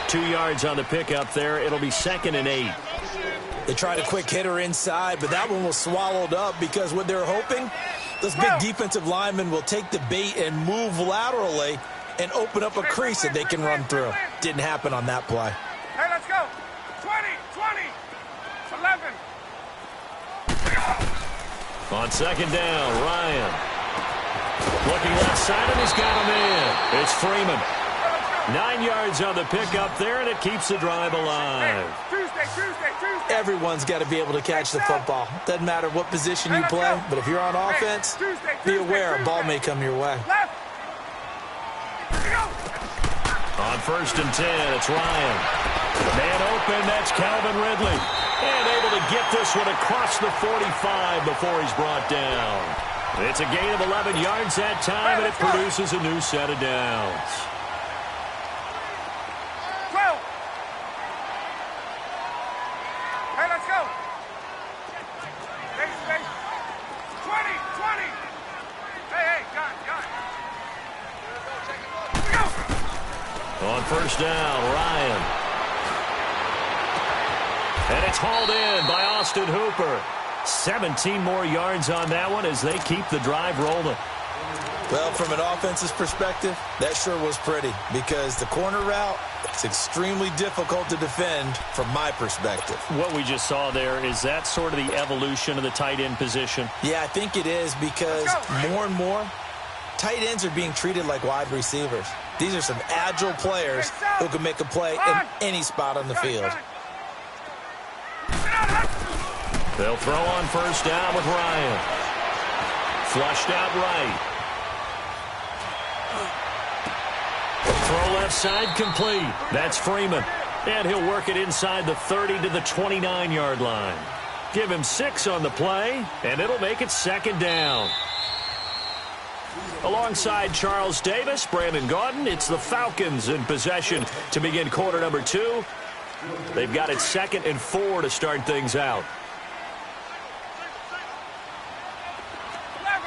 2 yards on the pickup there. It'll be 2nd and 8. They tried a quick hitter inside, but that one was swallowed up because what they're hoping, those big defensive linemen will take the bait and move laterally and open up a crease that they can run through. Didn't happen on that play. Hey, let's go. 20, 20, 11. On second down, Ryan. Looking left side, and he's got him in. It's Freeman. 9 yards on the pickup there, and it keeps the drive alive. Tuesday. Everyone's got to be able to catch the football. Doesn't matter what position you play, but if you're on offense, be aware a ball may come your way. On 1st and 10, it's Ryan. Man open, that's Calvin Ridley. And able to get this one across the 45 before he's brought down. It's a gain of 11 yards that time, and it produces a new set of downs. 12. Hey, let's go. Base. 20. Hey, gun. On 1st down, Ryan. And it's hauled in by Austin Hooper. 17 more yards on that one as they keep the drive rolling. Well, from an offense's perspective, that sure was pretty because the corner route is extremely difficult to defend from my perspective. What we just saw there, is that sort of the evolution of the tight end position? Yeah, I think it is because more and more, tight ends are being treated like wide receivers. These are some agile players who can make a play in any spot on the field. They'll throw on 1st down with Ryan. Flushed out right. Throw left side complete. That's Freeman. And he'll work it inside the 30 to the 29-yard line. Give him 6 on the play, and it'll make it 2nd down. Alongside Charles Davis, Brandon Gaudin, it's the Falcons in possession to begin quarter number 2. They've got it 2nd and 4 to start things out. 11.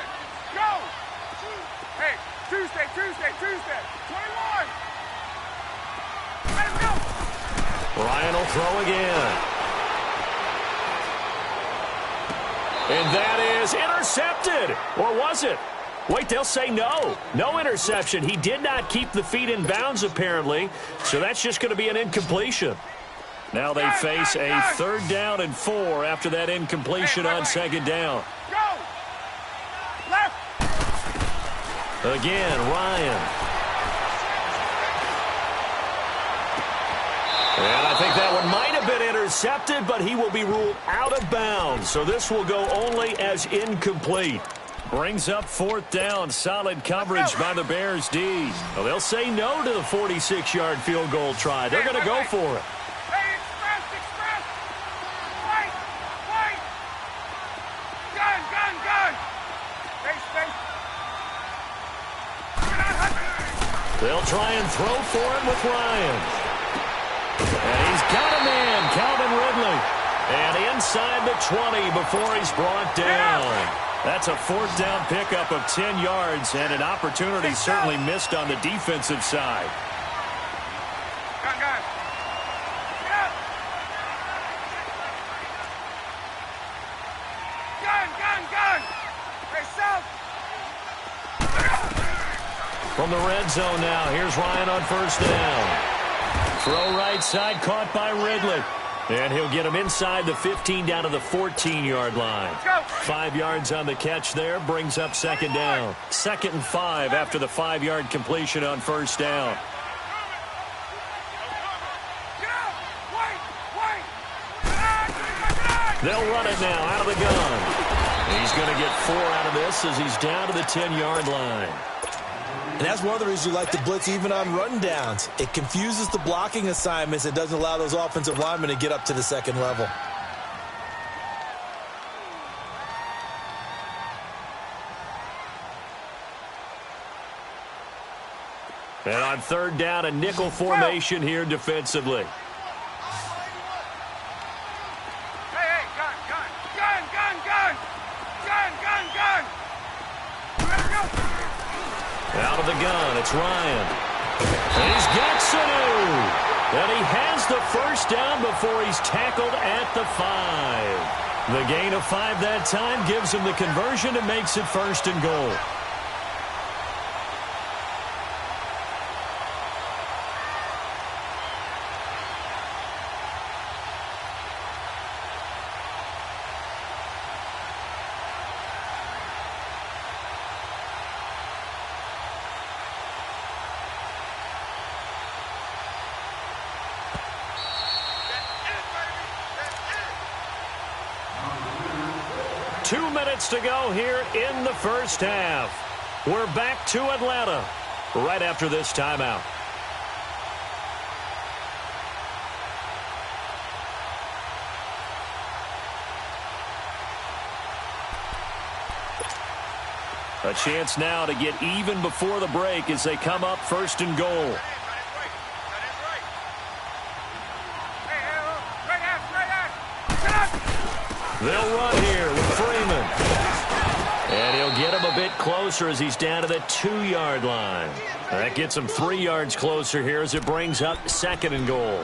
Go. Hey, Tuesday. 21. Let's go. Ryan will throw again. And that is intercepted. Or was it? Wait, they'll say no. No interception. He did not keep the feet in bounds, apparently. So that's just going to be an incompletion. Now they face a 3rd down and 4 after that incompletion on 2nd down. Go. Left. Again, Ryan. And I think that one might have been intercepted, but he will be ruled out of bounds. So this will go only as incomplete. Brings up 4th down. Solid coverage by the Bears D. Well, they'll say no to the 46-yard field goal try. They're going to go for it. Hey, express. Wait. Gun. Space. They'll try and throw for him with Ryan. And he's got a man, Calvin Ridley. And inside the 20 before he's brought down. That's a 4th down pickup of 10 yards and an opportunity certainly missed on the defensive side. Gun. Get up. Gun. Hey, south. From the red zone now, here's Ryan on 1st down. Throw right side, caught by Ridley. And he'll get him inside the 15 down to the 14-yard line. 5 yards on the catch there, brings up 2nd down. 2nd and 5 after the 5-yard completion on 1st down. They'll run it now out of the gun. He's going to get 4 out of this as he's down to the 10-yard line. And that's one of the reasons you like to blitz even on rundowns. It confuses the blocking assignments and doesn't allow those offensive linemen to get up to the 2nd level. And on 3rd down, a nickel formation here defensively. Hey, gun. Out of the gun, it's Ryan. And he's got Sanu. And he has the 1st down before he's tackled at the 5. The gain of 5 that time gives him the conversion and makes it 1st and goal. 2 minutes to go here in the first half. We're back to Atlanta right after this timeout. A chance now to get even before the break as they come up first and goal. They'll run here with Freeman. And he'll get him a bit closer as he's down to the 2-yard line. That gets him 3 yards closer here as it brings up second and goal.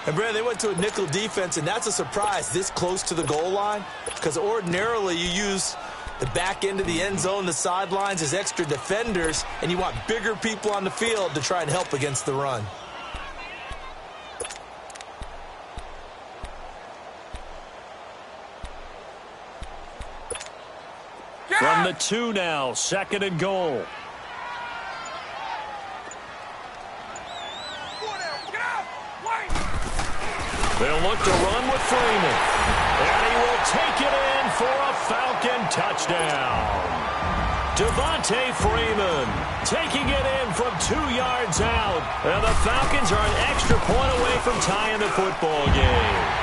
And, Brandon, they went to a nickel defense, and that's a surprise this close to the goal line, because ordinarily you use the back end of the end zone, the sidelines as extra defenders, and you want bigger people on the field to try and help against the run. From the 2 now, second and goal. They'll look to run with Freeman. And he will take it in for a Falcon touchdown. Devontae Freeman taking it in from 2 yards out. And the Falcons are an extra point away from tying the football game.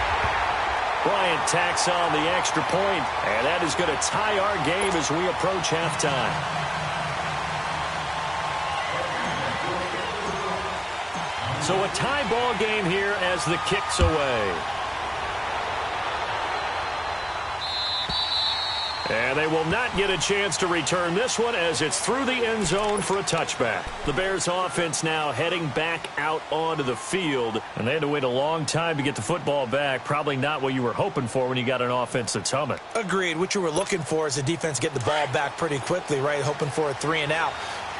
Bryant tacks on the extra point, and that is going to tie our game as we approach halftime. So a tie ball game here as the kick's away. And they will not get a chance to return this one as it's through the end zone for a touchback. The Bears offense now heading back out onto the field. And they had to wait a long time to get the football back. Probably not what you were hoping for when you got an offense that's humming. Agreed. What you were looking for is the defense get the ball back pretty quickly, right? Hoping for a 3 and out.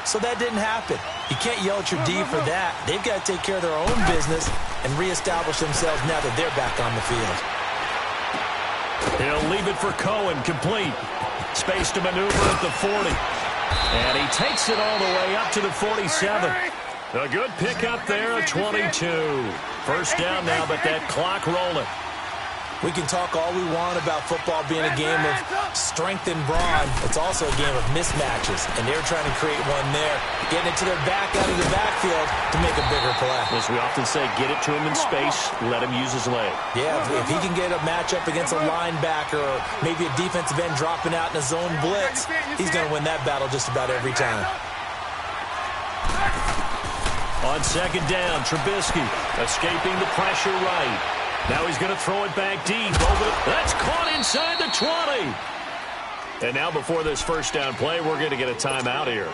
So that didn't happen. You can't yell at your D for that. They've got to take care of their own business and reestablish themselves now that they're back on the field. He'll leave it for Cohen, complete. Space to maneuver at the 40. And he takes it all the way up to the 47. A good pickup there at 22. First down now, but that clock rolling. We can talk all we want about football being a game of strength and brawn. It's also a game of mismatches, and they're trying to create one there, getting it to their back out of the backfield to make a bigger play. As we often say, get it to him in space, let him use his leg. Yeah, if he can get a matchup against a linebacker or maybe a defensive end dropping out in a zone blitz, he's going to win that battle just about every time. On second down, Trubisky escaping the pressure right. Now he's going to throw it back deep. That's caught inside the 20. And now before this first down play, we're going to get a timeout here,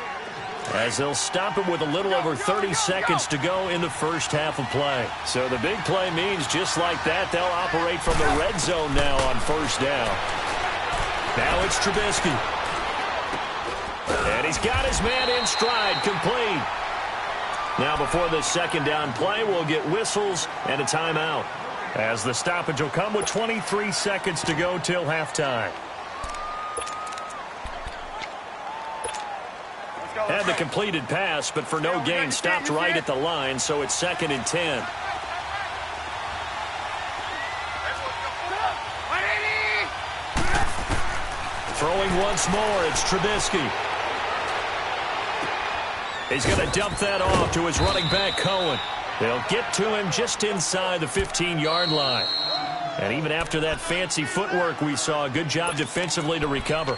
as they'll stop it with a little over 30 seconds to go in the first half of play. So the big play means just like that, they'll operate from the red zone now on first down. Now it's Trubisky. And he's got his man in stride, complete. Now before this second down play, we'll get whistles and a timeout, as the stoppage will come with 23 seconds to go till halftime. Had the completed pass, but for no gain, stopped right at the line, so it's 2nd and 10. Throwing once more, it's Trubisky. He's going to dump that off to his running back, Cohen. They'll get to him just inside the 15-yard line. And even after that fancy footwork we saw, a good job defensively to recover.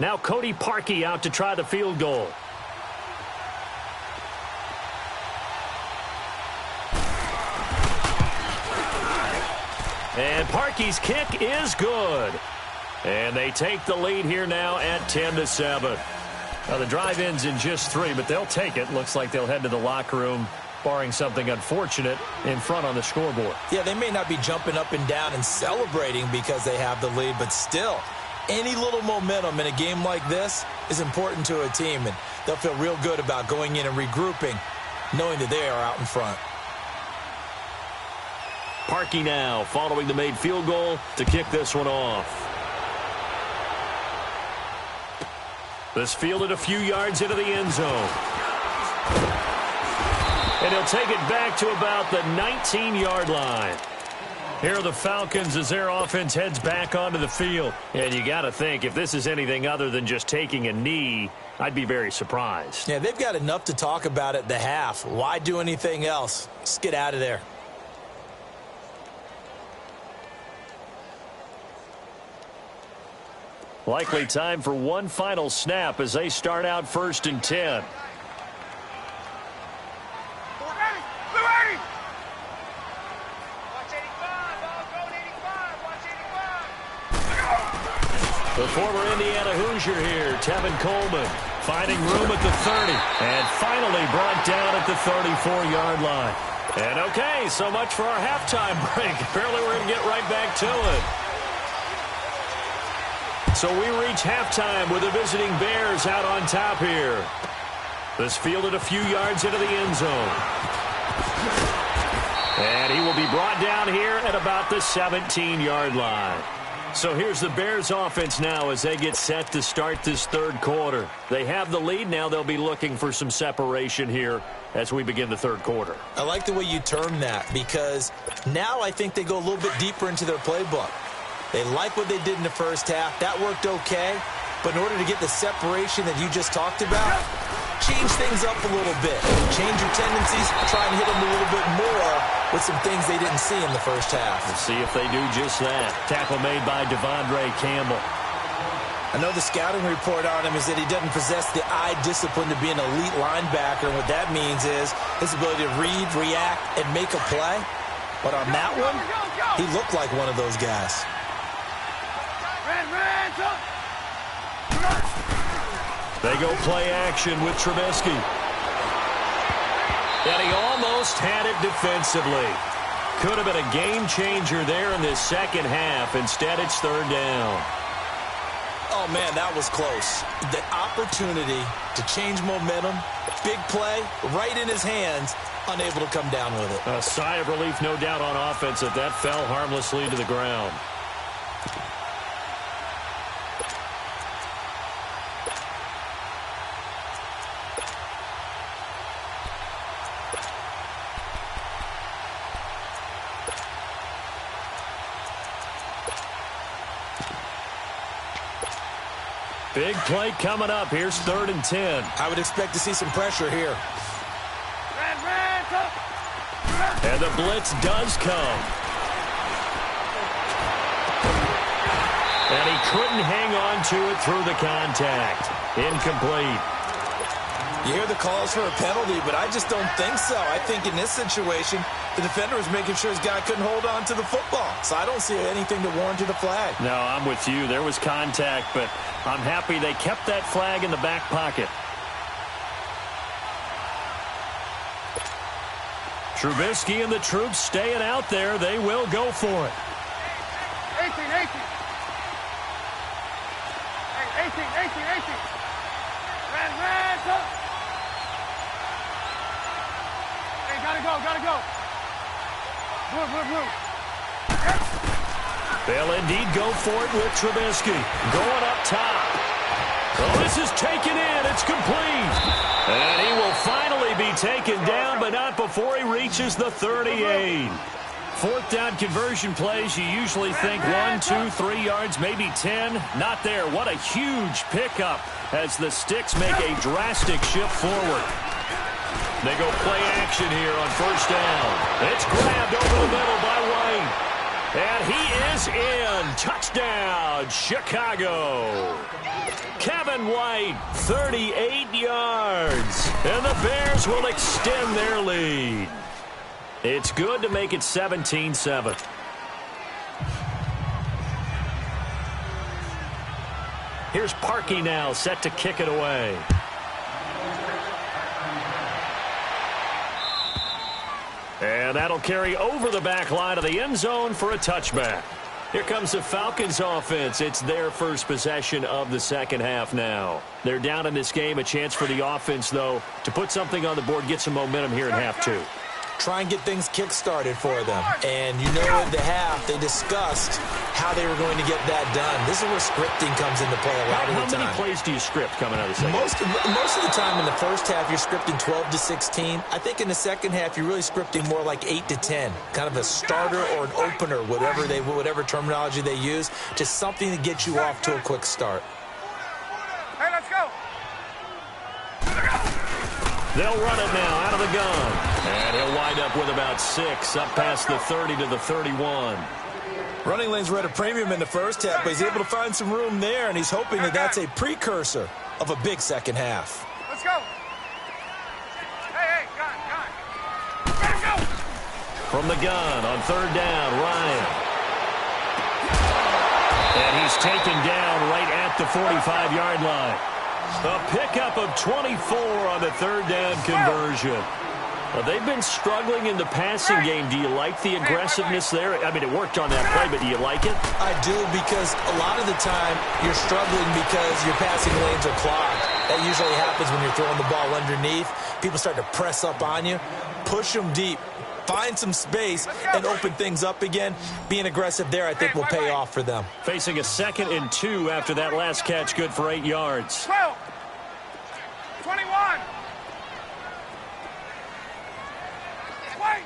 Now Cody Parkey out to try the field goal. And Parkey's kick is good. And they take the lead here now at 10-7. Now the drive ends in just 3, but they'll take it. Looks like they'll head to the locker room, barring something unfortunate, in front on the scoreboard. Yeah, they may not be jumping up and down and celebrating because they have the lead, but still, any little momentum in a game like this is important to a team, and they'll feel real good about going in and regrouping, knowing that they are out in front. Parkey now following the made field goal to kick this one off. This fielded a few yards into the end zone. And he'll take it back to about the 19-yard line. Here are the Falcons as their offense heads back onto the field. And you got to think, if this is anything other than just taking a knee, I'd be very surprised. Yeah, they've got enough to talk about at the half. Why do anything else? Just get out of there. Likely time for one final snap as they start out 1st and 10. The former Indiana Hoosier here, Tevin Coleman, finding room at the 30, and finally brought down at the 34-yard line. And okay, so much for our halftime break. Apparently we're going to get right back to it. So we reach halftime with the visiting Bears out on top here. This fielded a few yards into the end zone. And he will be brought down here at about the 17-yard line. So here's the Bears offense now as they get set to start this third quarter. They have the lead. Now they'll be looking for some separation here as we begin the third quarter. I like the way you term that because now I think they go a little bit deeper into their playbook. They like what they did in the first half. That worked okay. But in order to get the separation that you just talked about, change things up a little bit. Change your tendencies. Try and hit them a little bit more with some things they didn't see in the first half. We'll see if they do just that. Tackle made by Devondre Campbell. I know the scouting report on him is that he doesn't possess the eye discipline to be an elite linebacker. And what that means is his ability to read, react, and make a play. But on that one, he looked like one of those guys. They go play action with Trubisky. And he almost had it defensively. Could have been a game changer there in this second half. Instead, it's third down. Oh, man, that was close. The opportunity to change momentum, big play, right in his hands, unable to come down with it. A sigh of relief, no doubt, on offense that fell harmlessly to the ground. Big play coming up. Here's 3rd and 10. I would expect to see some pressure here. And the blitz does come. And he couldn't hang on to it through the contact. Incomplete. You hear the calls for a penalty, but I just don't think so. I think in this situation, the defender was making sure his guy couldn't hold on to the football. So I don't see anything to warrant a flag. No, I'm with you. There was contact, but I'm happy they kept that flag in the back pocket. Trubisky and the troops staying out there. They will go for it. 18. 18. Hey, gotta go. Blue. They'll indeed go for it with Trubisky. Going up top. Oh, this is taken in. It's complete. And he will finally be taken down, but not before he reaches the 38. 4th down conversion plays, you usually think 1, 2, 3 yards, maybe 10. Not there. What a huge pickup as the Sticks make a drastic shift forward. They go play action here on 1st down. It's grabbed over the middle by White. And he is in. Touchdown, Chicago. Kevin White, 38 yards. And the Bears will extend their lead. It's good to make it 17-7. Here's Parkey now, set to kick it away. And that'll carry over the back line of the end zone for a touchback. Here comes the Falcons offense. It's their first possession of the second half now. They're down in this game. A chance for the offense, though, to put something on the board, get some momentum here in half 2. try and get things kick-started for them. And you know, at the half, they discussed how they were going to get that done. This is where scripting comes into play a lot of the time. How many plays do you script coming out of the second? Most of the time in the first half, you're scripting 12 to 16. I think in the second half, you're really scripting more like 8 to 10. Kind of a starter or an opener, whatever terminology they use. Just something to get you off to a quick start. Hey, let's go. They'll run it now out of the gun. And he'll wind up with about 6, up past the 30 to the 31. Running lanes were at a premium in the first half, but he's able to find some room there, and he's hoping that that's a precursor of a big second half. Let's go. Hey, gun. Let's go. From the gun on third down, Ryan. And he's taken down right at the 45-yard line. A pickup of 24 on the third down conversion. Well, they've been struggling in the passing game. Do you like the aggressiveness there? I mean, it worked on that play, but do you like it? I do, because a lot of the time you're struggling because your passing lanes are clogged. That usually happens when you're throwing the ball underneath. People start to press up on you. Push them deep. Find some space and open things up again. Being aggressive there, I think, will pay off for them. Facing a 2nd and 2 after that last catch, good for 8 yards. 12. 21. Wait.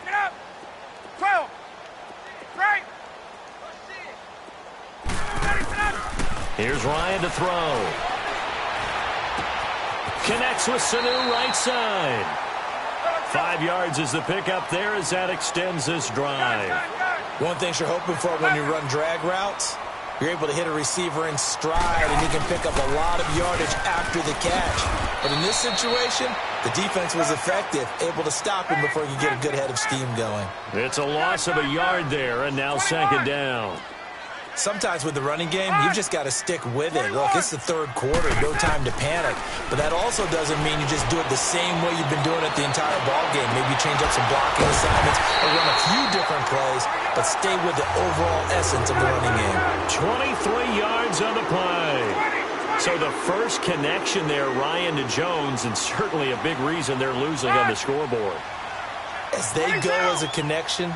Get up. 12. Right. Here's Ryan to throw. Connects with Sanu right side. 5 yards is the pickup there as that extends this drive. One thing you're hoping for when you run drag routes, you're able to hit a receiver in stride, and you can pick up a lot of yardage after the catch. But in this situation, the defense was effective, able to stop him before he could get a good head of steam going. It's a loss of a yard there, and now 2nd down. Sometimes with the running game, you've just got to stick with it. Look, it's the third quarter, no time to panic. But that also doesn't mean you just do it the same way you've been doing it the entire ball game. Maybe change up some blocking assignments or run a few different plays, but stay with the overall essence of the running game. 23 yards on the play. So the first connection there, Ryan to Jones, and certainly a big reason they're losing on the scoreboard. As they go as a connection,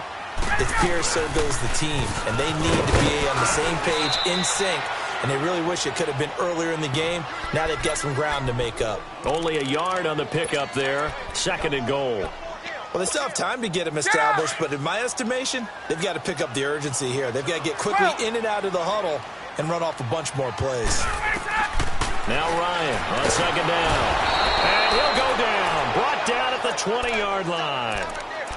it's Pierce, so goes the team, and they need to be on the same page, in sync, and they really wish it could have been earlier in the game. Now they've got some ground to make up. Only a yard on the pickup there, 2nd and goal. Well, they still have time to get him established, but in my estimation, they've got to pick up the urgency here. They've got to get quickly in and out of the huddle and run off a bunch more plays. Now Ryan on 2nd down, and he'll go down, brought down at the 20-yard line.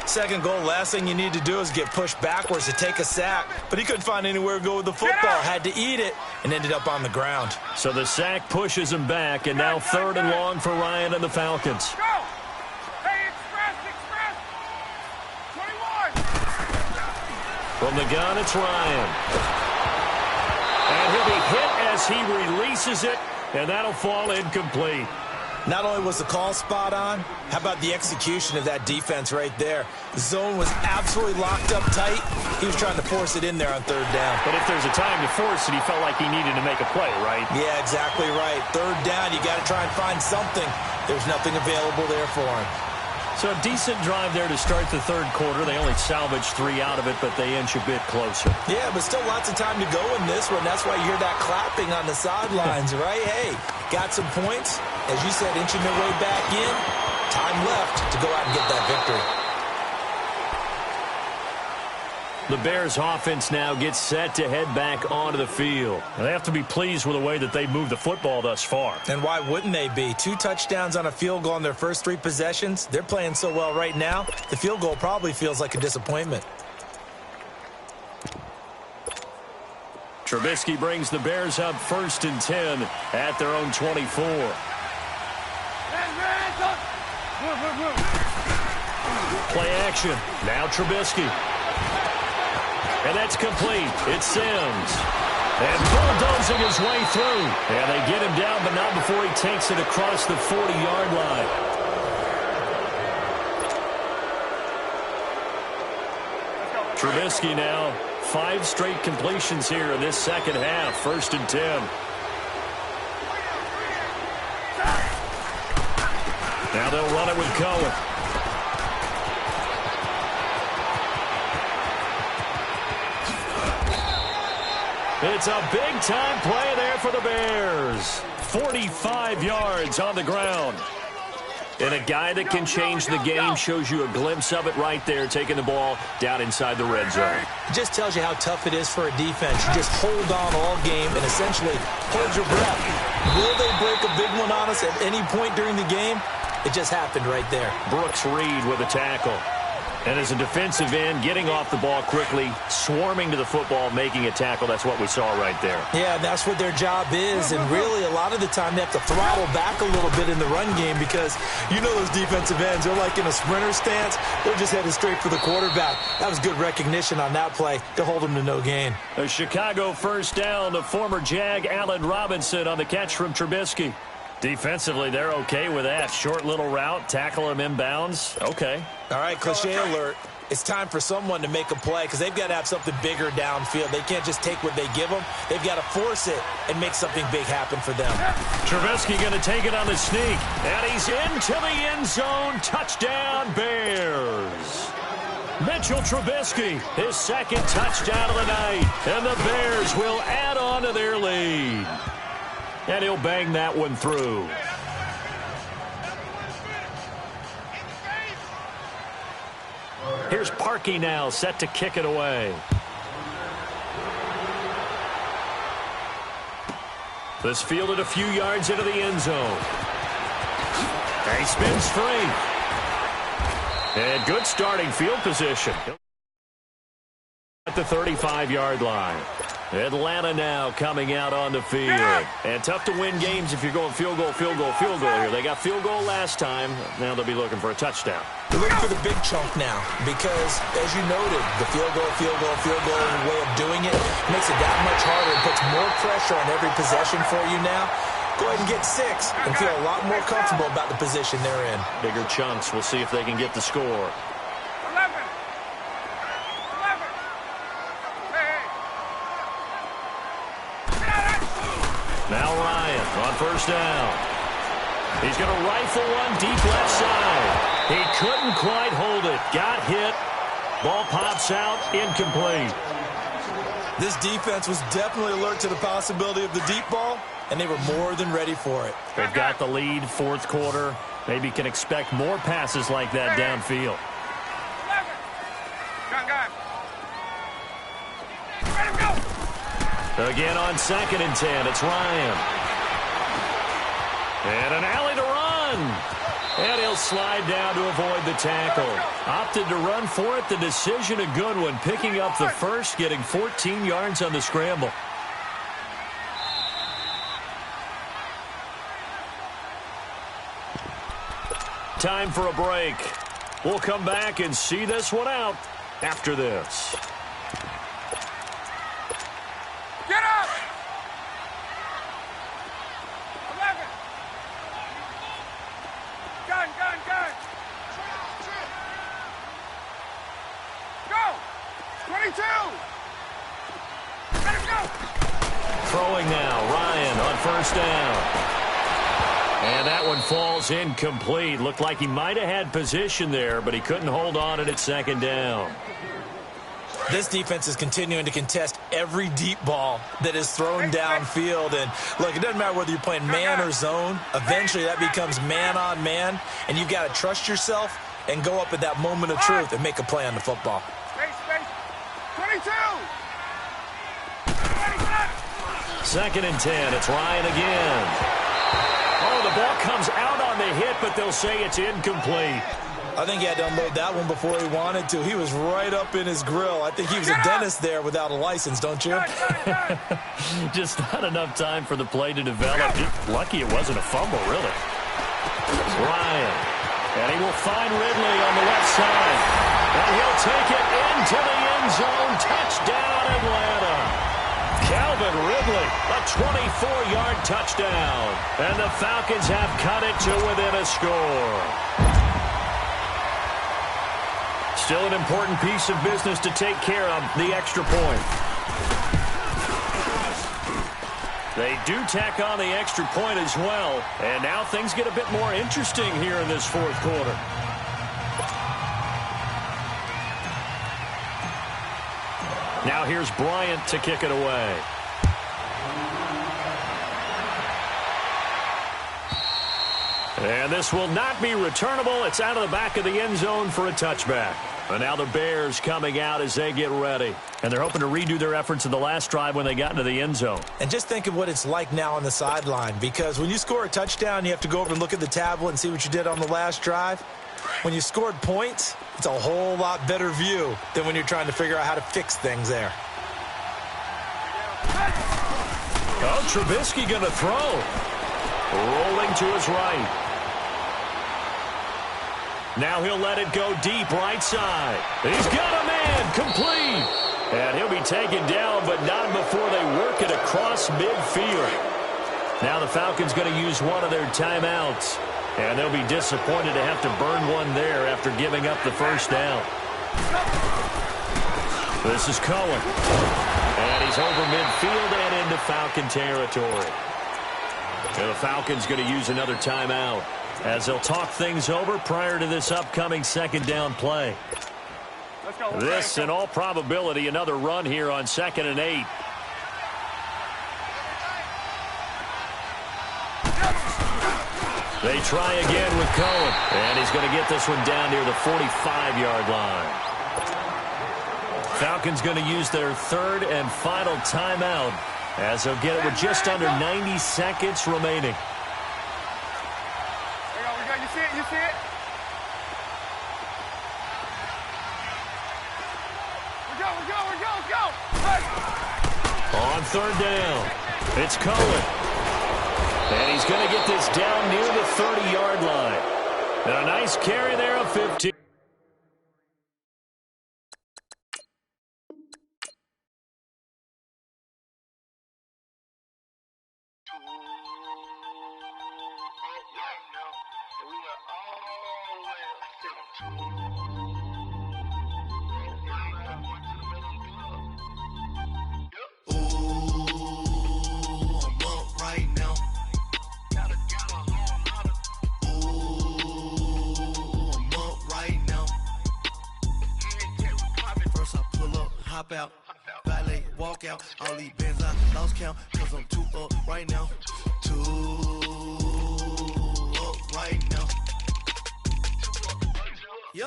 2nd goal, last thing you need to do is get pushed backwards to take a sack. But he couldn't find anywhere to go with the football. Had to eat it and ended up on the ground. So the sack pushes him back, and now 3rd and long for Ryan and the Falcons. Go. Hey, express. 21. From the gun, it's Ryan. And he'll be hit as he releases it, and that'll fall incomplete. Not only was the call spot on, how about the execution of that defense right there? The zone was absolutely locked up tight. He was trying to force it in there on 3rd down. But if there's a time to force it, he felt like he needed to make a play, right? Yeah, exactly right. 3rd down, you got to try and find something. There's nothing available there for him. So a decent drive there to start the 3rd quarter. They only salvaged 3 out of it, but they inch a bit closer. Yeah, but still lots of time to go in this one. That's why you hear that clapping on the sidelines, right? Hey, got some points. As you said, inching their way back in. Time left to go out and get that victory. The Bears offense now gets set to head back onto the field. They have to be pleased with the way that they moved the football thus far. And why wouldn't they be? 2 touchdowns on a field goal in their first 3 possessions. They're playing so well right now, the field goal probably feels like a disappointment. Trubisky brings the Bears up 1st and 10 at their own 24. Play action. Now Trubisky. And that's complete. It's Sims. And bulldozing his way through. And they get him down, but not before he takes it across the 40-yard line. Trubisky now, 5 straight completions here in this second half. 1st and 10. Now they'll run it with Cohen. it's a big-time play there for the Bears. 45 yards on the ground. And a guy that can change the game shows you a glimpse of it right there, taking the ball down inside the red zone. It just tells you how tough it is for a defense. You just hold on all game and essentially hold your breath. Will they break a big one on us at any point during the game? It just happened right there. Brooks Reed with a tackle. And as a defensive end, getting off the ball quickly, swarming to the football, making a tackle, that's what we saw right there. Yeah, that's what their job is. And really, a lot of the time, they have to throttle back a little bit in the run game because you know those defensive ends, they're like in a sprinter stance. They're just headed straight for the quarterback. That was good recognition on that play to hold them to no gain. A Chicago first down to former Jag Allen Robinson on the catch from Trubisky. Defensively, they're okay with that. Short little route, tackle him inbounds. Okay. All right, cliche alert. It's time for someone to make a play because they've got to have something bigger downfield. They can't just take what they give them. They've got to force it and make something big happen for them. Trubisky going to take it on the sneak. And he's into the end zone. Touchdown, Bears. Mitchell Trubisky, his second touchdown of the night. And the Bears will add on to their lead. And he'll bang that one through. Here's Parkey now, set to kick it away. This fielded a few yards into the end zone. And he spins free. And good starting field position. At the 35-yard line. Atlanta now coming out on the field. And tough to win games if you're going field goal here. They got field goal last time. Now they'll be looking for a touchdown. They're looking for the big chunk now because, as you noted, the field goal way of doing it makes it that much harder and puts more pressure on every possession for you now. Go ahead and get 6 and feel a lot more comfortable about the position they're in. Bigger chunks. We'll see if they can get the score. Now Ryan on first down. He's going to rifle one deep left side. He couldn't quite hold it. Got hit. Ball pops out. Incomplete. This defense was definitely alert to the possibility of the deep ball, and they were more than ready for it. They've got the lead, fourth quarter. Maybe can expect more passes like that downfield. Again on 2nd and 10, it's Ryan. And an alley to run. And he'll slide down to avoid the tackle. Opted to run for it. The decision a good one. Picking up the first, getting 14 yards on the scramble. Time for a break. We'll come back and see this one out after this. Get up! 11. Gun. Go! 22. Let him go! Throwing now, Ryan on first down. And that one falls incomplete. Looked like he might have had position there, but he couldn't hold on it at 2nd down. This defense is continuing to contest every deep ball that is thrown downfield. And, look, it doesn't matter whether you're playing man or zone. Eventually that becomes man on man, and you've got to trust yourself and go up at that moment of truth and make a play on the football. Space. 22. 2nd and 10. It's Ryan again. Oh, the ball comes out on the hit, but they'll say it's incomplete. I think he had to unload that one before he wanted to. He was right up in his grill. I think he was a dentist there without a license, don't you? Just not enough time for the play to develop. Lucky it wasn't a fumble, really. Ryan. And he will find Ridley on the left side. And he'll take it into the end zone. Touchdown, Atlanta. Calvin Ridley, a 24-yard touchdown. And the Falcons have cut it to within a score. Still an important piece of business to take care of, the extra point. They do tack on the extra point as well. And now things get a bit more interesting here in this fourth quarter. Now here's Bryant to kick it away. And this will not be returnable. It's out of the back of the end zone for a touchback. And now the Bears coming out as they get ready. And they're hoping to redo their efforts in the last drive when they got into the end zone. And just think of what it's like now on the sideline, because when you score a touchdown, you have to go over and look at the tablet and see what you did on the last drive. When you scored points, it's a whole lot better view than when you're trying to figure out how to fix things there. Oh, Trubisky going to throw. Rolling to his right. Now he'll let it go deep right side. He's got a man complete. And he'll be taken down, but not before they work it across midfield. Now the Falcons going to use one of their timeouts. And they'll be disappointed to have to burn one there after giving up the first down. This is Cohen. And he's over midfield and into Falcon territory. And the Falcons going to use another timeout as they'll talk things over prior to this upcoming second down play. This, in all probability, another run here on 2nd and 8. They try again with Cohen. And he's going to get this one down near the 45-yard line. Falcons going to use their third and final timeout as they'll get it with just under 90 seconds remaining. You see it? You see it? Go! Hey. On third down, it's Cohen. And he's going to get this down near the 30-yard line. And a nice carry there of 15. Hop out, valet, walk out, all these bands I lost count, cause I'm too up right now, too up right now.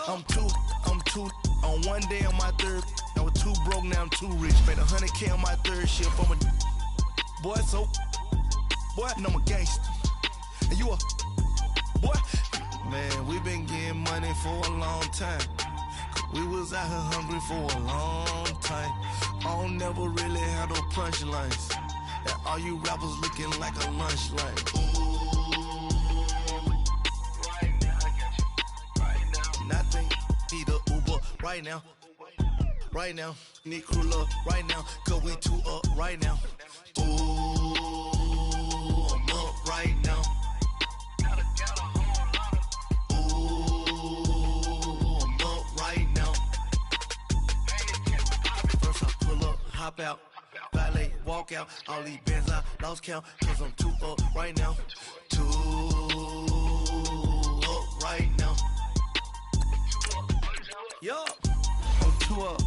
I'm too, on one day on my third, I was too broke, now I'm too rich, made 100K on my third shift, I'm a boy, so, boy, no, I'm a gangster, and you a, boy, man, we been getting money for a long time. We was out here hungry for a long time. I don't never really have no punchlines. And all you rappers looking like a lunch line. Right now, I got you. Right now. Nothing. Need a Uber right now. Right now. Need crew love right now. Cause we too up right now. Ooh, I'm up right now. Hop out, valet, walk out, all these bands I lost count, cause I'm too up right now, too up right now. Yo, I'm too up,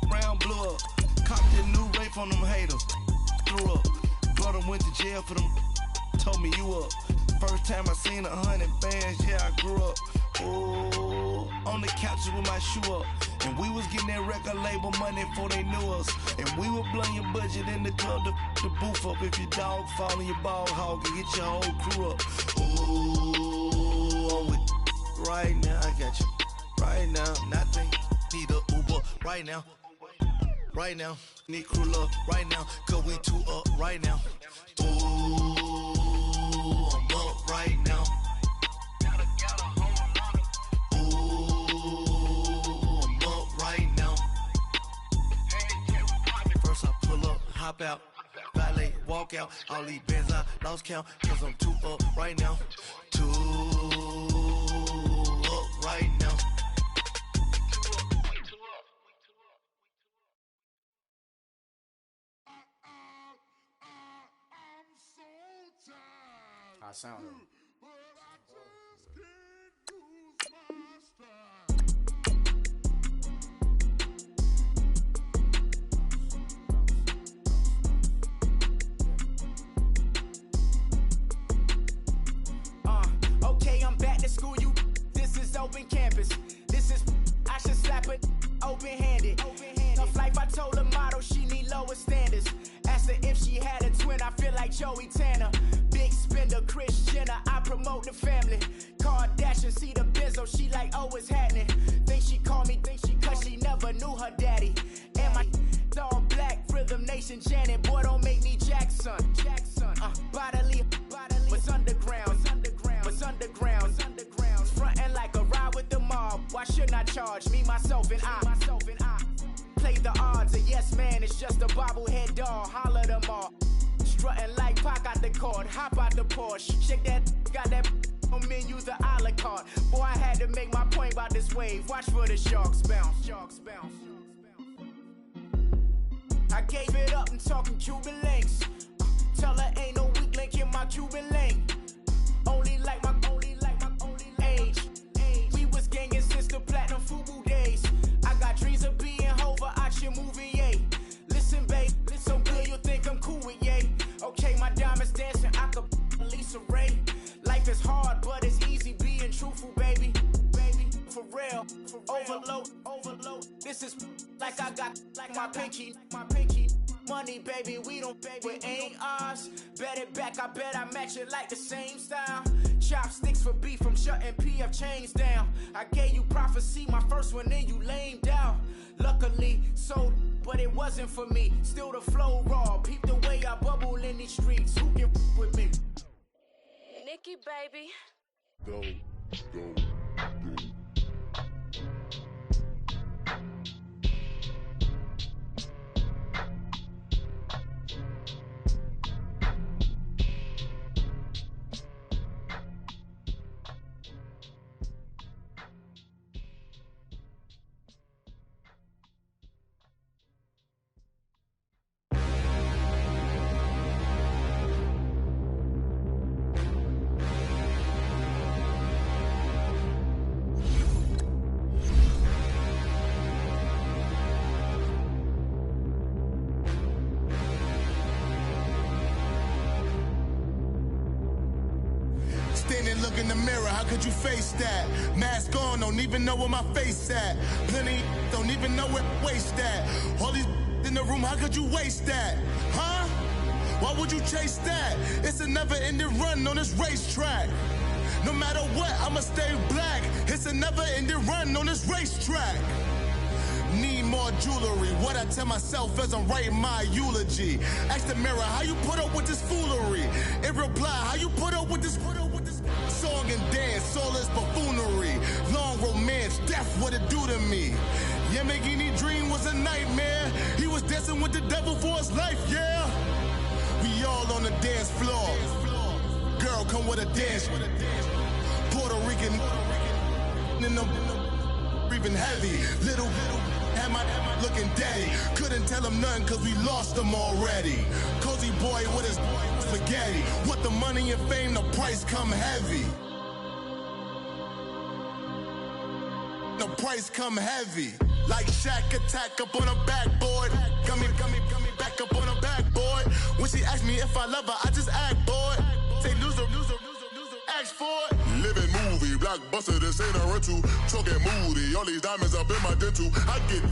brown blew up, copped that new rape on them haters, threw up, brother went to jail for them, told me you up, first time I seen 100 bands, yeah I grew up. Oh, on the couches with my shoe up. And we was getting that record label money before they knew us. And we were blowing your budget in the club to boof up. If your dog fall in your ball hog and get your whole crew up. Ooh, I'm with right now, I got you. Right now, nothing. Need a Uber right now. Right now, need crew love right now. Cause we too up right now. Ooh, I'm up right now. Hop out, valet, walk out, all these bands I lost count, cause I'm too up right now, too up right now. I sound it. Kendall, Kris Jenner, I promote the family. Kardashian, see the Benzo, she like, oh, it's happening. Think she called me, cause she never knew her daddy. And my all black, Rhythm Nation, Janet, boy, don't make me Jackson. Bodily, what's underground, what's underground, frontin' like a ride with the mob. Why shouldn't I charge me, myself, and I? Play the odds, a yes man, it's just a bobblehead doll. Holler them all. Strutting like Pac out the court, hop out the Porsche. Shake that, got that on menu, the a la carte. Boy, I had to make my point about this wave. Watch for the sharks bounce. I gave it up and talking Cuban links. Tell her ain't no weak link in my Cuban link. Only like my age. We was gangin' since the platinum FUBU days. I got dreams of being Hova out your movie, yay. Listen, babe, so good you think I'm cool with yay. Okay, my diamonds dancing, I could Lisa Ray. Life is hard, but it's easy being truthful, baby. For real, overload. This is like I got like my pinky. Money, baby, we don't pay, it ain't ours. Bet it back, I bet I match it like the same style. Chopsticks for beef from shutting PF chains down. I gave you prophecy, my first one, then you lamed out. Luckily, sold, but it wasn't for me. Still the flow raw, peep the way I bubble in these streets. Who can with me? Nikki, baby. Go. Look in the mirror, how could you face that? Mask on, don't even know where my face at. Plenty don't even know where waist at. All these in the room, how could you waste that? Huh? Why would you chase that? It's a never-ending run on this racetrack. No matter what, I'ma stay black. It's a never-ending run on this racetrack. Need more jewelry. What I tell myself as I'm writing my eulogy. Ask the mirror, how you put up with this foolery? It reply, how you put up with this song and dance, all this buffoonery. Long romance, death, what it do to me? Yamagini dream was a nightmare. He was dancing with the devil for his life, yeah. We all on the dance floor. Girl, come with a dance. Puerto Rican in the breathing heavy. Little had my looking daddy. Couldn't tell him nothing cause we lost him already. Cozy boy with his spaghetti. What the money and fame, the price come heavy. The price come heavy. Like Shaq attack up on a backboard. Got me back up on a backboard. When she asked me if I love her, I just act bored. Say loser, ask for it. Living movie, blockbuster, this ain't a rental. Talking moody, all these diamonds up in my dental. I get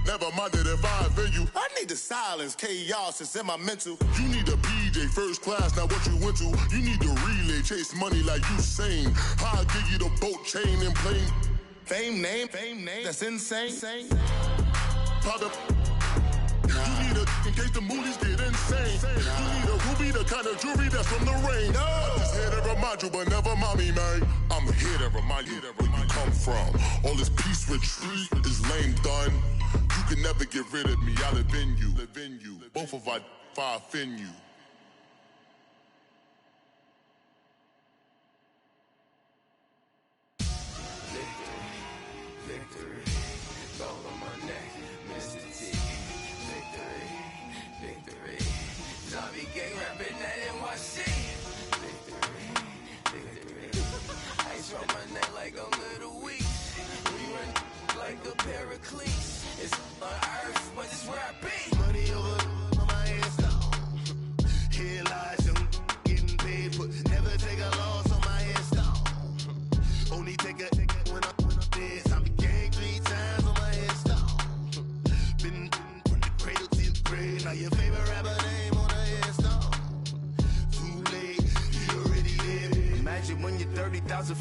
never minded if I offend you. I need the silence, chaos is in my mental. You need a PJ first class, not what you went to. You need the relay, chase money like you sane. How I give you the boat chain and plane. Fame name, that's insane. Pop up. You need a in case the movies get insane. You need a ruby, the kind of jewelry that's from the rain. No. I'm just here to remind you, but never mommy, man. I'm here to remind you where you come from. All this peace retreat is lame done. You can never get rid of me. I live in you. Both of us, if I offend you. Victory, gold on my neck, Mr. T. Victory, zombie gang rapping that NYC. Victory, ice on my neck like a little weak. We run like a Pericles. It's on earth, but it's where I be. Money over on my headstone. Here lies young, getting paid, but never take a loss on my headstone. Only take a when I'm dead. I be gang 3 times on my headstone. Been from the cradle to the grave. Now your favorite rapper name on the headstone. Too late, you already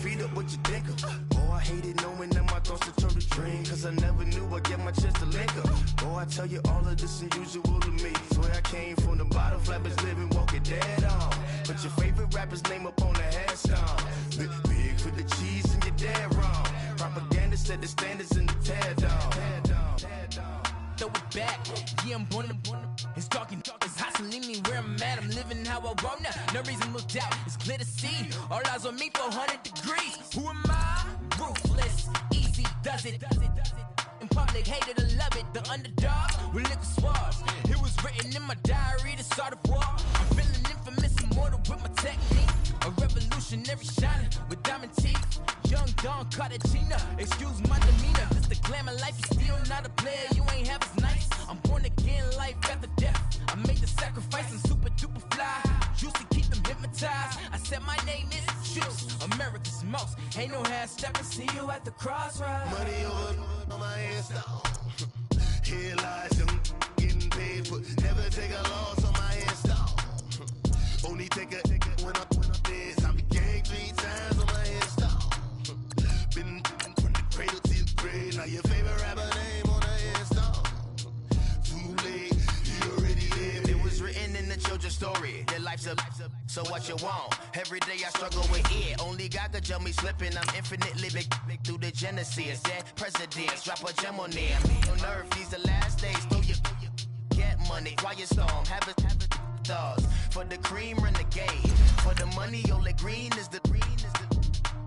feet up, what you think of? Oh, I hated knowing that my thoughts would turn to dream, cause I never knew I'd get my chance to link up. Oh, I tell you all of this unusual to me. Swear I came from the bottom, flappers living, walking dead on. Put your favorite rapper's name up on the headstone. Big for the cheese and you're dead wrong. Propaganda set the standards in the tear down. Throw it back, yeah, I'm born to. It's dark, it's hot, so leave me where I'm at. I'm living how I want now. No reason to doubt, it's clear to see. All eyes on me, 400 degrees. Who am I? Ruthless, easy, does it. In public, hate it or love it. The underdog with liquor swabs. It was written in my diary to start a war. I'm feeling infamous, immortal with my technique. A revolutionary shining with diamond teeth. Young Don Cartagena, excuse my demeanor. This the glamour life, you still not a player. You ain't half as nice. I'm born again, life after death. I made the sacrifice and super duper fly. Used to keep them hypnotized. I said my name is Juice, America's most. Ain't no half step, and see you at the crossroads. Money over on my headstone. Here lies them getting paid for. Never take a loss on my headstone. Only take a when I'm dead. I be gang 3 times on my headstone. Been from the cradle to the grave. Now your favorite rapper name on the headstone. Too late, you already lived. It was written in the children's story. Their life's a so what you want? Every day I struggle with it. Only God could jump me slipping. I'm infinitely big through the Genesis. That presidents drop a gem on them. On earth, these the last days. Throw your get money. Quiet storm. Have it thoughts. For the cream, renegade. For the money, only green is the.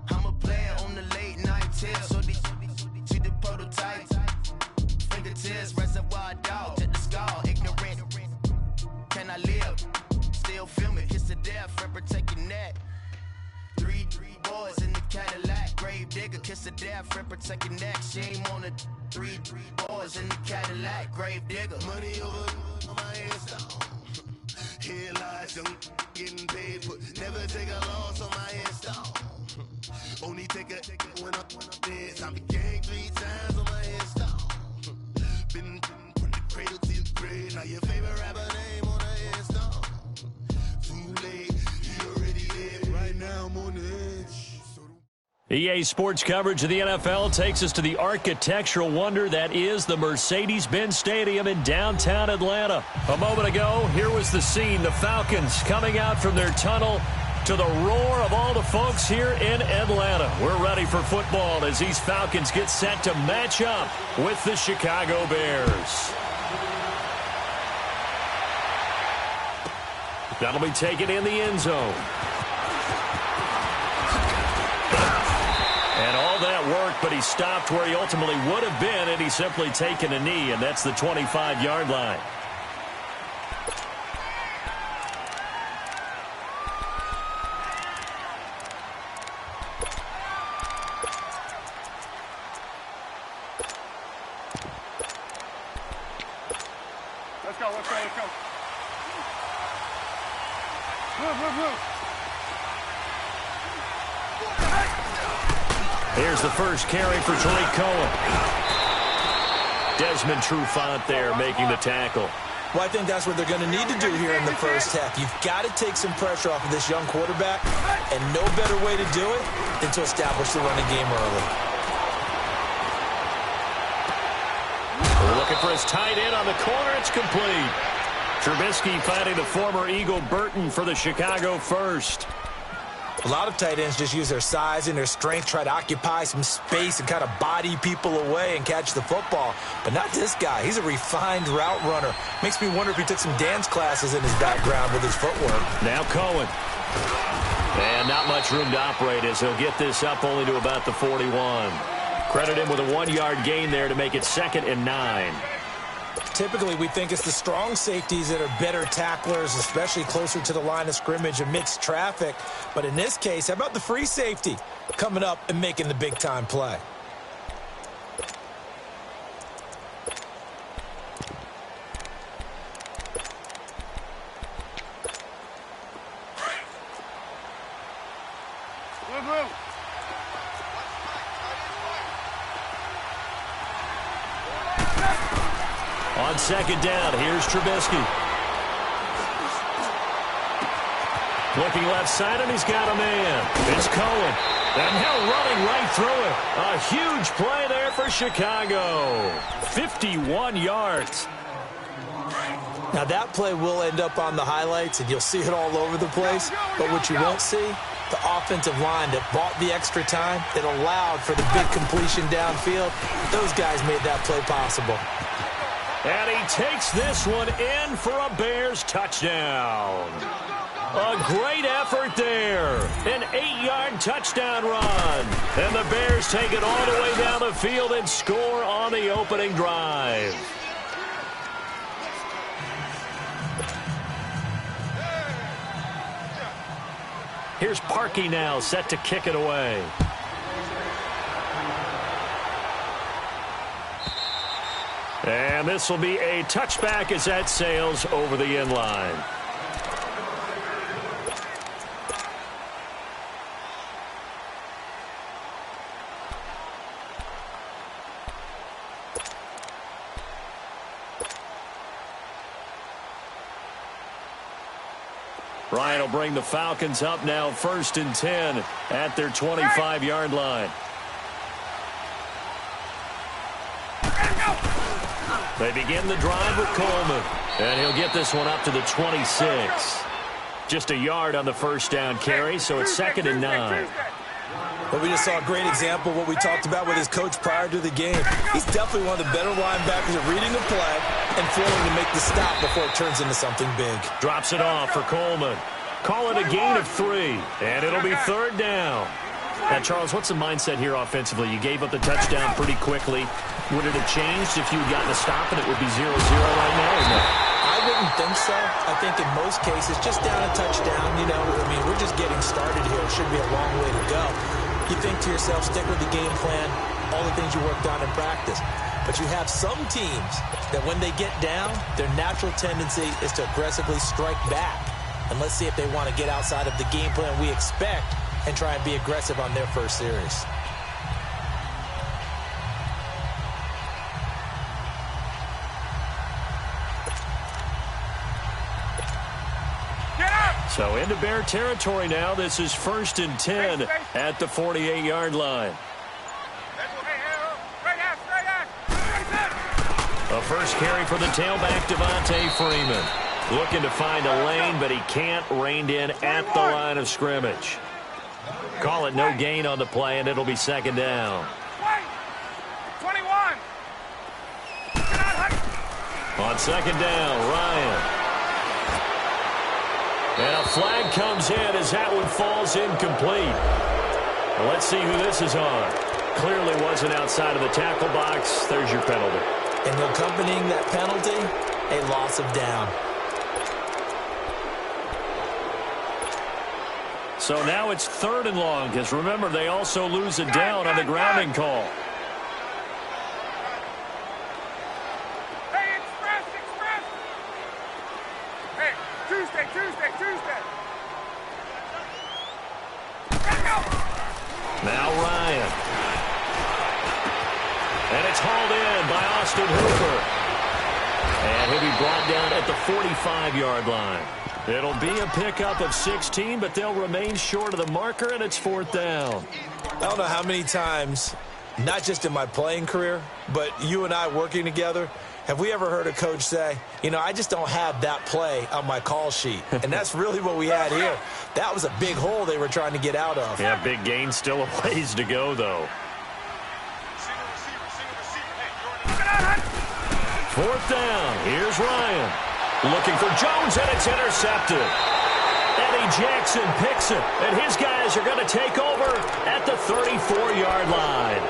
I'm a player on the late night tips. So these see the prototypes. Fingertips, reservoir dog. To the skull. Ignorant. Can I live? Still film it. Kiss the death. Friend, protect your neck. Three boys in the Cadillac. Grave digger. Kiss the death. Friend, protect your neck. Shame on the three boys in the Cadillac. Grave digger. Money over on my headstone. Here lies them getting paid for. Never take a loss on my headstone. Only take a when I'm dead. I be gang 3 times on my headstone. Been from the cradle to the grave. Now your favorite rapper name on the headstone. Too late, you already lived. Right now I'm on the edge. EA Sports coverage of the NFL takes us to the architectural wonder that is the Mercedes-Benz Stadium in downtown Atlanta. A moment ago, here was the scene. The Falcons coming out from their tunnel to the roar of all the folks here in Atlanta. We're ready for football as these Falcons get set to match up with the Chicago Bears. That'll be taken in the end zone. And all that work, but he stopped where he ultimately would have been, and he's simply taken a knee, and that's the 25-yard line. Let's go. Move. Here's the first carry for Tariq Cohen. Desmond Trufant there making the tackle. Well, I think that's what they're going to need to do here in the first half. You've got to take some pressure off of this young quarterback, and no better way to do it than to establish the running game early. We're looking for his tight end on the corner. It's complete. Trubisky finding the former Eagle Burton for the Chicago first. A lot of tight ends just use their size and their strength, try to occupy some space and kind of body people away and catch the football. But not this guy. He's a refined route runner. Makes me wonder if he took some dance classes in his background with his footwork. Now Cohen. And not much room to operate as he'll get this up only to about the 41. Credit him with a 1-yard gain there to make it 2nd and 9. Typically, we think it's the strong safeties that are better tacklers, especially closer to the line of scrimmage amidst traffic. But in this case, how about the free safety coming up and making the big-time play? Move. On 2nd down, here's Trubisky. Looking left side, and he's got a man. It's Cohen. And now running right through it. A huge play there for Chicago. 51 yards. Now, that play will end up on the highlights, and you'll see it all over the place. But what you won't see, the offensive line that bought the extra time, it allowed for the big completion downfield. Those guys made that play possible. And he takes this one in for a Bears touchdown. A great effort there. An 8-yard touchdown run. And the Bears take it all the way down the field and score on the opening drive. Here's Parkey now, set to kick it away. And this will be a touchback as that sails over the end line. Ryan will bring the Falcons up now 1st and 10 at their 25-yard line. They begin the drive with Coleman, and he'll get this one up to the 26. Just a yard on the first down carry, so it's 2nd and 9. But we just saw a great example of what we talked about with his coach prior to the game. He's definitely one of the better linebackers at reading the play and flowing to make the stop before it turns into something big. Drops it off for Coleman. Call it a gain of 3, and it'll be 3rd down. Now, Charles, what's the mindset here offensively? You gave up the touchdown pretty quickly. Would it have changed if you had gotten a stop and it would be 0-0 right now or no? I wouldn't think so. I think in most cases, just down a touchdown, you know, I mean, we're just getting started here. It should be a long way to go. You think to yourself, stick with the game plan, all the things you worked on in practice. But you have some teams that when they get down, their natural tendency is to aggressively strike back. And let's see if they want to get outside of the game plan we expect and try and be aggressive on their first series. So into Bear territory now. This is 1st and 10 at the 48-yard line. A first carry for the tailback, Devontae Freeman. Looking to find a lane, but he can't. Reined in at the line of scrimmage. Call it no gain on the play, and it'll be 2nd down. 21. On 2nd down, Ryan. And a flag comes in as that one falls incomplete. Well, let's see who this is on. Clearly wasn't outside of the tackle box. There's your penalty. And accompanying that penalty, a loss of down. So now it's 3rd and long, because remember, they also lose a down on the grounding call. Hey, express. Hey, Tuesday. Now Ryan. And it's hauled in by Austin Hooper. And he'll be brought down at the 45-yard line. It'll be a pickup of 16, but they'll remain short of the marker, and it's 4th down. I don't know how many times, not just in my playing career, but you and I working together, have we ever heard a coach say, you know, I just don't have that play on my call sheet. And that's really what we had here. That was a big hole they were trying to get out of. Yeah, big gain, still a ways to go, though. 4th down. Here's Ryan. Looking for Jones, and it's intercepted. Eddie Jackson picks it, and his guys are going to take over at the 34-yard line.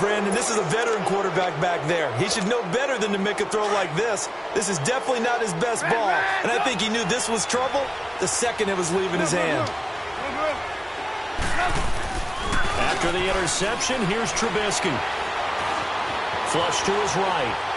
Brandon, this is a veteran quarterback back there. He should know better than to make a throw like this. This is definitely not his best ball, and I think he knew this was trouble the second it was leaving his hand. After the interception, here's Trubisky. Flush to his right.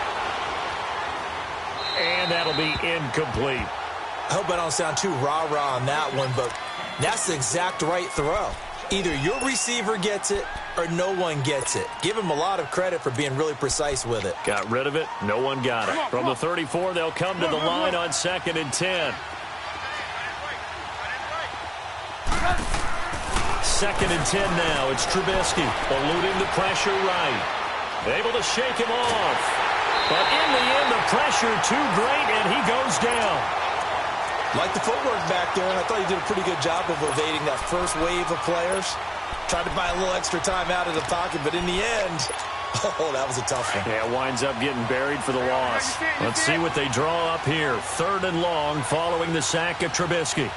And that'll be incomplete. I hope I don't sound too rah-rah on that one, but that's the exact right throw. Either your receiver gets it or no one gets it. Give him a lot of credit for being really precise with it. Got rid of it. No one got it. From the 34, they'll come to the line on 2nd and 10. 2nd and 10 now. It's Trubisky eluding the pressure right. Able to shake him off. But in the end, the pressure too great, and he goes down. Like the footwork back there, and I thought he did a pretty good job of evading that first wave of players. Tried to buy a little extra time out of the pocket, but in the end, oh, that was a tough one. Yeah, winds up getting buried for the loss. Let's see what they draw up here. 3rd and long following the sack of Trubisky.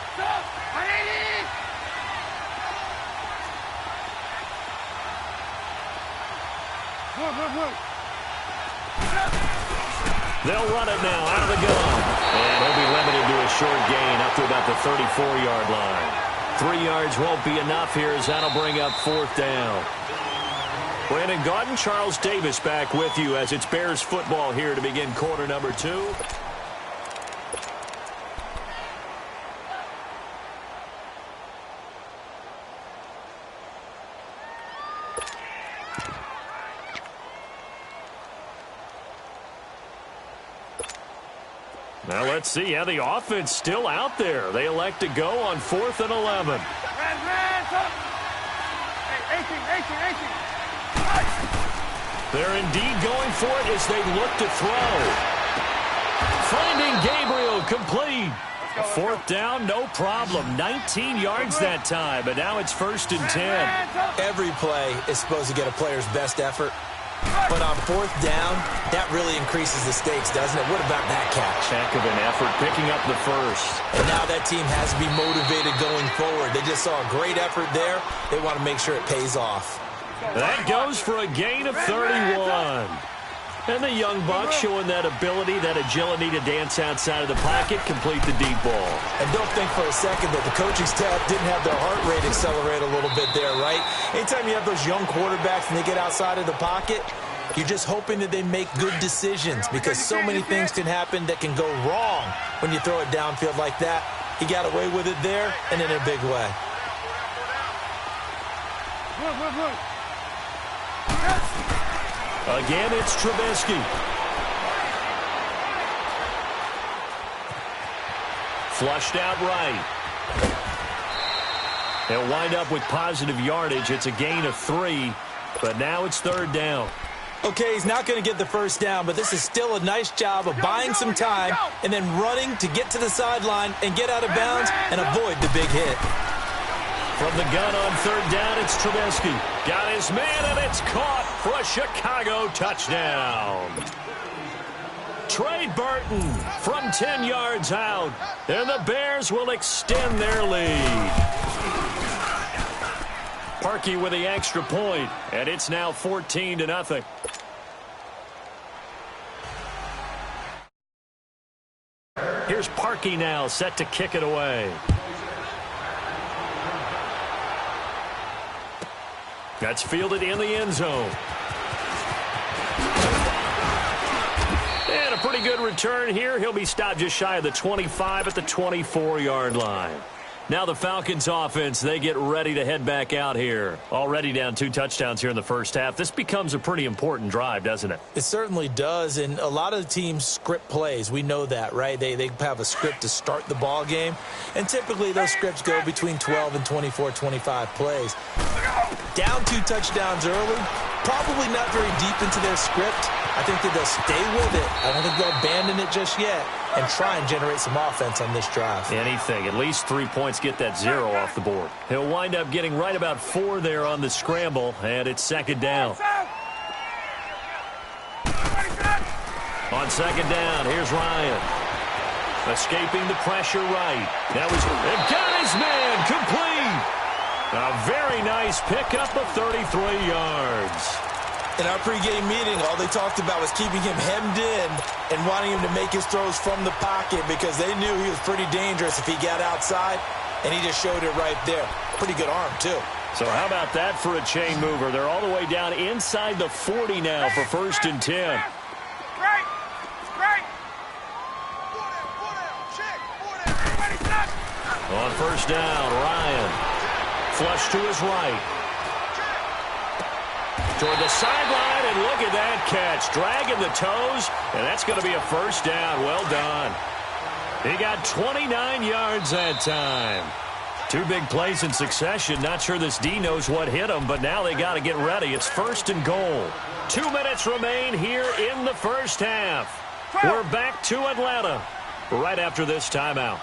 They'll run it now out of the gun. And he'll be limited to a short gain up to about the 34-yard line. 3 yards won't be enough here as that'll bring up 4th down. Brandon Gaudin, Charles Davis back with you as it's Bears football here to begin quarter number 2. Now let's see how the offense still out there. They elect to go on 4th and 11. They're indeed going for it as they look to throw. Finding Gabriel complete. 4th down, no problem. 19 yards that time, but now it's 1st and 10. Every play is supposed to get a player's best effort. But on 4th down, that really increases the stakes, doesn't it? What about that catch? Heck of an effort, picking up the first. And now that team has to be motivated going forward. They just saw a great effort there. They want to make sure it pays off. That goes for a gain of 31. And the young buck showing that ability, that agility to dance outside of the pocket, complete the deep ball. And don't think for a second that the coaching staff didn't have their heart rate accelerate a little bit there, right? Anytime you have those young quarterbacks and they get outside of the pocket, you're just hoping that they make good decisions because so many things can happen that can go wrong when you throw it downfield like that. He got away with it there and in a big way. Again, it's Trubisky. Flushed out right. They'll wind up with positive yardage. It's a gain of 3, but now it's 3rd down. Okay, he's not going to get the first down, but this is still a nice job of buying some time and then running to get to the sideline and get out of bounds and avoid the big hit. From the gun on 3rd down, it's Trubisky. Got his man, and it's caught for a Chicago touchdown. Trey Burton from 10 yards out, and the Bears will extend their lead. Parkey with the extra point, and it's now 14-0. Here's Parkey now, set to kick it away. That's fielded in the end zone. And a pretty good return here. He'll be stopped just shy of the 25 at the 24-yard line. Now the Falcons offense, they get ready to head back out here. Already down 2 touchdowns here in the first half. This becomes a pretty important drive, doesn't it? It certainly does, and a lot of the teams script plays. We know that, right? They have a script to start the ball game, and typically those scripts go between 12 and 24, 25 plays. Down 2 touchdowns early, probably not very deep into their script. I think that they'll stay with it. I don't think they'll abandon it just yet and try and generate some offense on this drive. Anything. At least 3 points, get that 0 off the board. He'll wind up getting right about 4 there on the scramble, and it's 2nd down. On 2nd down, here's Ryan. Escaping the pressure right. That was got his man complete. A very nice pickup of 33 yards. In our pregame meeting, all they talked about was keeping him hemmed in and wanting him to make his throws from the pocket because they knew he was pretty dangerous if he got outside, and he just showed it right there. Pretty good arm, too. So how about that for a chain mover? They're all the way down inside the 40 now for 1st and 10. On 1st down, Ryan. Flush to his right. Toward the sideline, and look at that catch. Dragging the toes, and that's going to be a 1st down. Well done. He got 29 yards that time. Two big plays in succession. Not sure this D knows what hit him, but now they got to get ready. It's 1st and goal. 2 minutes remain here in the first half. We're back to Atlanta right after this timeout.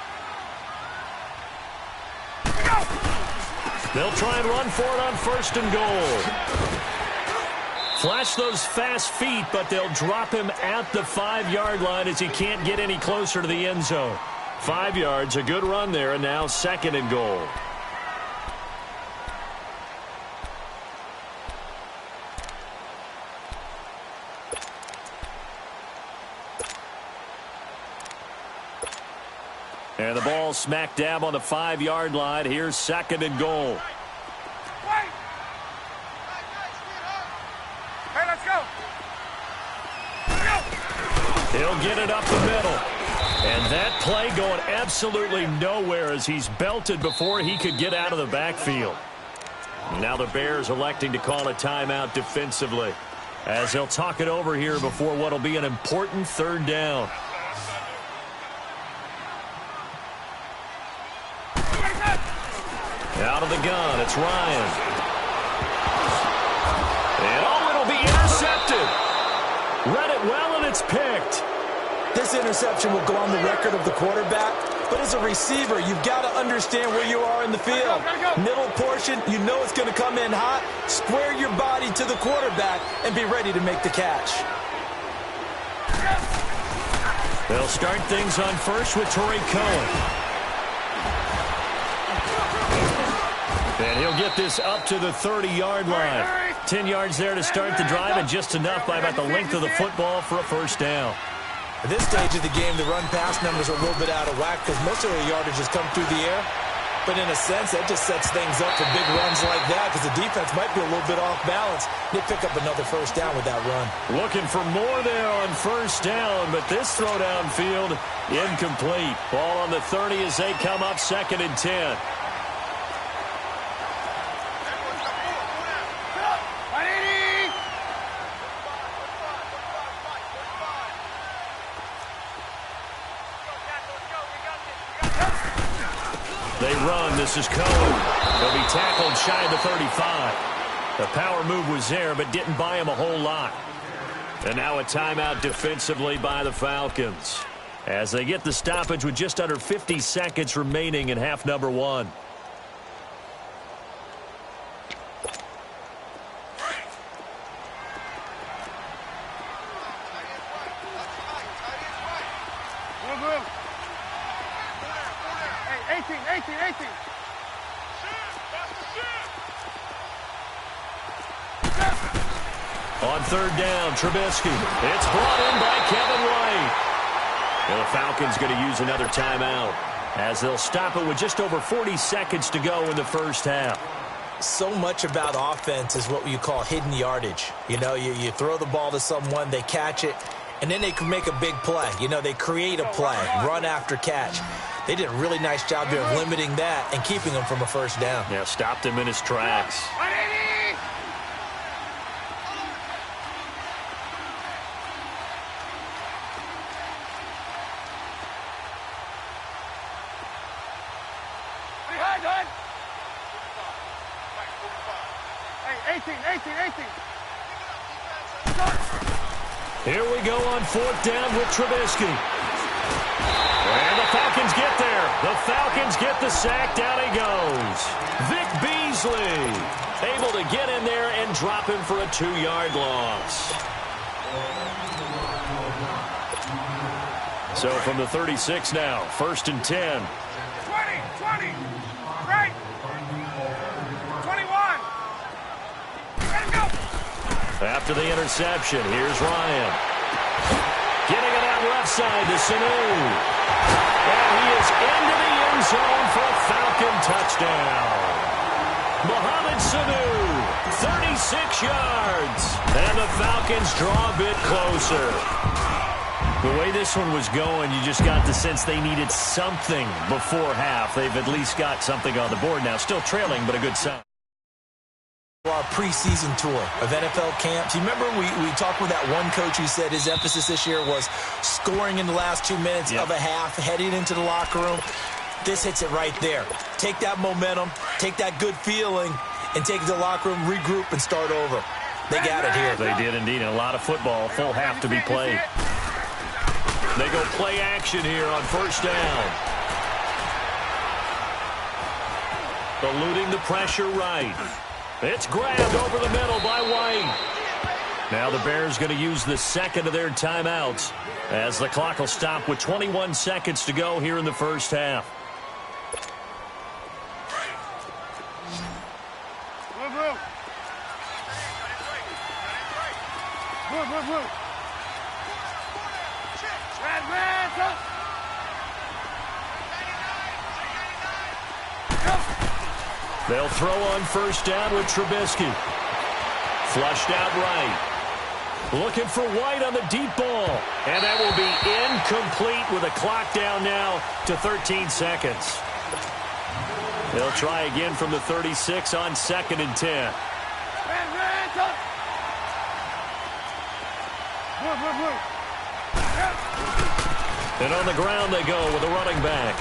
They'll try and run for it on 1st and goal. Flash those fast feet, but they'll drop him at the 5-yard line as he can't get any closer to the end zone. 5 yards, a good run there, and now 2nd and goal. And the ball smack dab on the 5-yard line. Here's 2nd and goal. Hey, let's go. He'll get it up the middle. And that play going absolutely nowhere as he's belted before he could get out of the backfield. Now the Bears electing to call a timeout defensively as they'll talk it over here before what will be an important 3rd down. Out of the gun, it's Ryan. And it'll be intercepted. Read it well, and it's picked. This interception will go on the record of the quarterback, but as a receiver, you've got to understand where you are in the field. Middle portion, you know it's going to come in hot. Square your body to the quarterback and be ready to make the catch. They'll start things on first with Torrey Cohen. And he'll get this up to the 30-yard line. 10 yards there to start the drive, and just enough by about the length of the football for a 1st down. At this stage of the game, the run-pass numbers are a little bit out of whack because most of the yardage has come through the air. But in a sense, that just sets things up for big runs like that because the defense might be a little bit off balance. They pick up another 1st down with that run. Looking for more there on 1st down, but this throw downfield incomplete. Ball on the 30 as they come up 2nd and 10. They run. This is Cohen. He'll be tackled shy of the 35. The power move was there, but didn't buy him a whole lot. And now a timeout defensively by the Falcons as they get the stoppage with just under 50 seconds remaining in half number 1. On 3rd down, Trubisky. It's brought in by Kevin White. And the Falcons going to use another timeout as they'll stop it with just over 40 seconds to go in the 1st half. So much about offense is what you call hidden yardage. You know, you throw the ball to someone, they catch it, and then they can make a big play. You know, they create a play, run after catch. They did a really nice job here of limiting that and keeping him from a 1st down. Yeah, stopped him in his tracks. Here we go on 4th down with Trubisky. And the Falcons get there. The Falcons get the sack. Down he goes. Vic Beasley able to get in there and drop him for a 2-yard loss. So from the 36 now, 1st and 10. 20, right, 21. Let him go. After the interception, here's Ryan. Getting it out left side to Sanu. And he is into the end zone for a Falcon touchdown. Mohamed Sanu, 36 yards. And the Falcons draw a bit closer. The way this one was going, you just got the sense they needed something before half. They've at least got something on the board now. Still trailing, but a good sign. Our preseason tour of NFL camps. You remember we talked with that one coach who said his emphasis this year was scoring in the last 2 minutes of a half, heading into the locker room. This hits it right there. Take that momentum, take that good feeling, and take it to the locker room, regroup, and start over. They got it here. They did indeed. A lot of football. Full half to be played. They go play action here on first down. Eluding the pressure right. It's grabbed over the middle by White. Now the Bears going to use the second of their timeouts as the clock will stop with 21 seconds to go here in the first half. They'll throw on first down with Trubisky. Flushed out right. Looking for White on the deep ball. And that will be incomplete with a clock down now to 13 seconds. They'll try again from the 36 on 2nd and 10. And on the ground they go with a running back.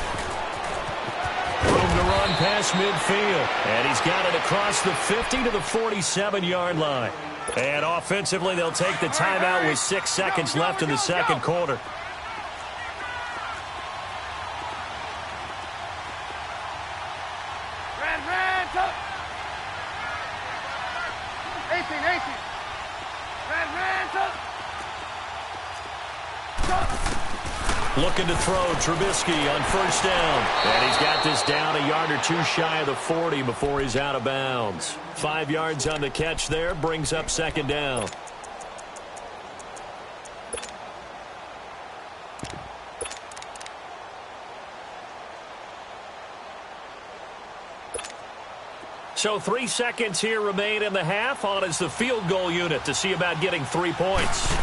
Room to run past midfield. And he's got it across the 50 to the 47-yard line. And offensively, they'll take the timeout with 6 seconds left in the second quarter. Looking to throw Trubisky on first down. And he's got this down a yard or two shy of the 40 before he's out of bounds. 5 yards on the catch there, brings up second down. So 3 seconds here remain in the half. On is the field goal unit to see about getting 3 points.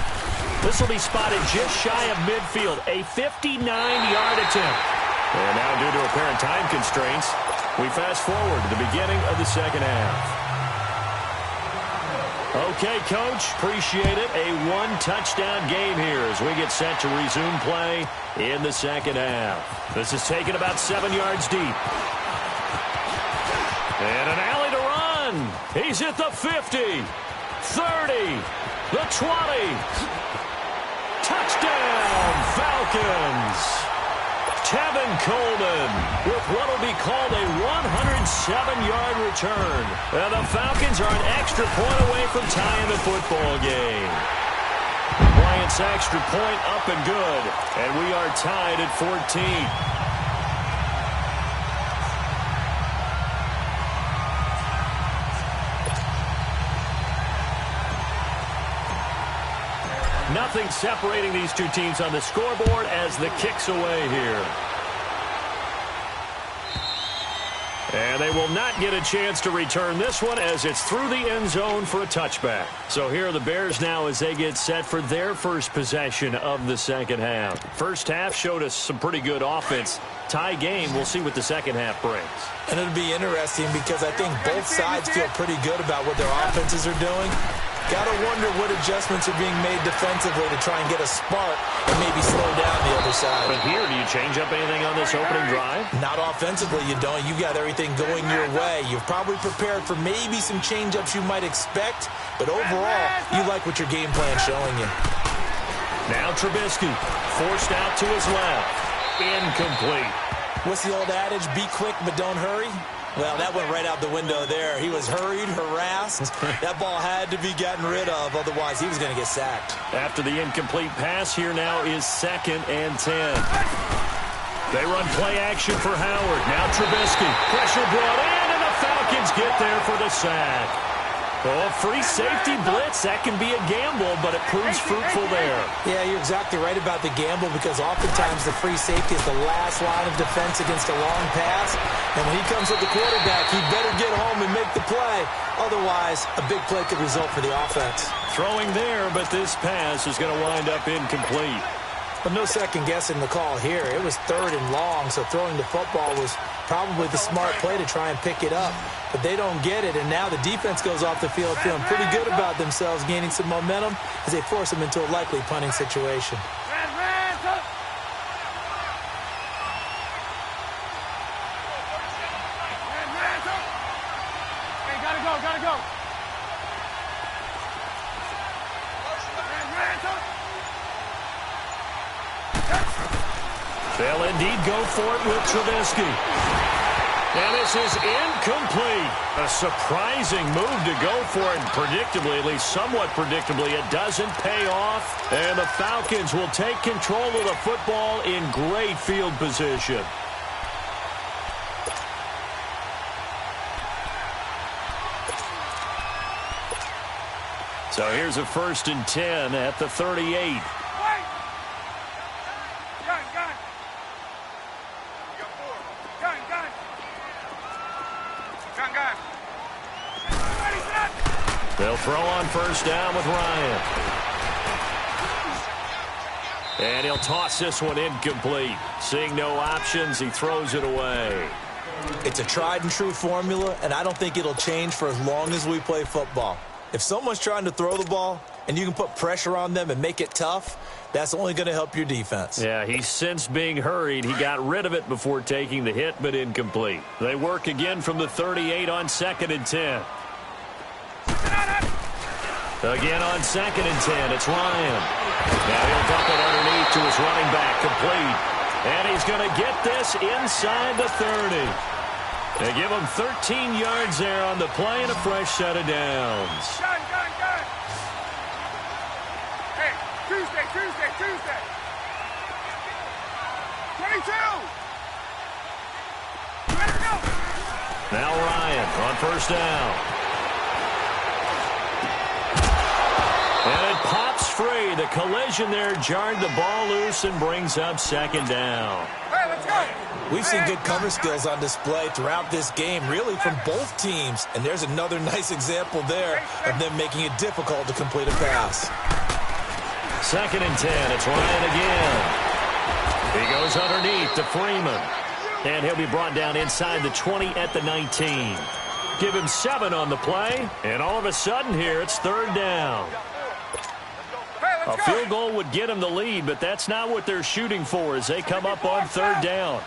This will be spotted just shy of midfield, a 59-yard attempt. And now due to apparent time constraints, we fast forward to the beginning of the second half. Okay, Coach, appreciate it. A 1-touchdown game here as we get set to resume play in the second half. This is taken about 7 yards deep. And an alley to run. He's at the 50, 30, the 20. Touchdown, Falcons. Tevin Coleman with what will be called a 107-yard return. And the Falcons are an extra point away from tying the football game. Bryant's extra point up and good. And we are tied at 14. Nothing separating these two teams on the scoreboard as the kick's away here. And they will not get a chance to return this one as it's through the end zone for a touchback. So here are the Bears now as they get set for their first possession of the second half. First half showed us some pretty good offense. Tie game, we'll see what the second half brings. And it'll be interesting because I think both sides feel pretty good about what their offenses are doing. Got to wonder what adjustments are being made defensively to try and get a spark and maybe slow down the other side. But here, do you change up anything on this opening drive? Not offensively, you don't. You got everything going your way. You've probably prepared for maybe some change-ups you might expect, but overall, you like what your game plan's showing you. Now Trubisky, forced out to his left. Incomplete. What's the old adage? Be quick, but don't hurry? Well, that went right out the window there. He was hurried, harassed. That ball had to be gotten rid of, otherwise he was going to get sacked. After the incomplete pass, here now is 2nd and 10. They run play action for Howard. Now Trubisky. Pressure brought in, and the Falcons get there for the sack. Oh, free safety blitz, that can be a gamble, but it proves fruitful there. Yeah, you're exactly right about the gamble because oftentimes the free safety is the last line of defense against a long pass. And when he comes at the quarterback, he better get home and make the play. Otherwise, a big play could result for the offense. Throwing there, but this pass is going to wind up incomplete. But no second guessing the call here. It was 3rd and long, so throwing the football was probably the smart play to try and pick it up. But they don't get it, and now the defense goes off the field feeling pretty good about themselves, gaining some momentum as they force them into a likely punting situation. They'll indeed go for it with Trubisky. And this is incomplete. A surprising move to go for it. And predictably, at least somewhat predictably, it doesn't pay off. And the Falcons will take control of the football in great field position. So here's a 1st and 10 at the 38. They'll throw on 1st down with Ryan. And he'll toss this one incomplete. Seeing no options, he throws it away. It's a tried-and-true formula, and I don't think it'll change for as long as we play football. If someone's trying to throw the ball and you can put pressure on them and make it tough, that's only going to help your defense. Yeah, he's since being hurried. He got rid of it before taking the hit, but incomplete. They work again from the 38 on 2nd and 10. Again on 2nd and 10, it's Ryan. Now he'll dump it underneath to his running back, complete. And he's going to get this inside the 30. They give him 13 yards there on the play and a fresh set of downs. Gun. Hey, Tuesday. 22. Let go. Now Ryan on 1st down. And it pops free. The collision there jarred the ball loose and brings up 2nd down. Hey, let's go. We've seen good cover skills on display throughout this game, really from both teams. And there's another nice example there of them making it difficult to complete a pass. 2nd and 10, it's Ryan again. He goes underneath to Freeman. And he'll be brought down inside the 20 at the 19. Give him 7 on the play. And all of a sudden here, it's 3rd down. A field goal would get him the lead, but that's not what they're shooting for as they come up on 3rd down.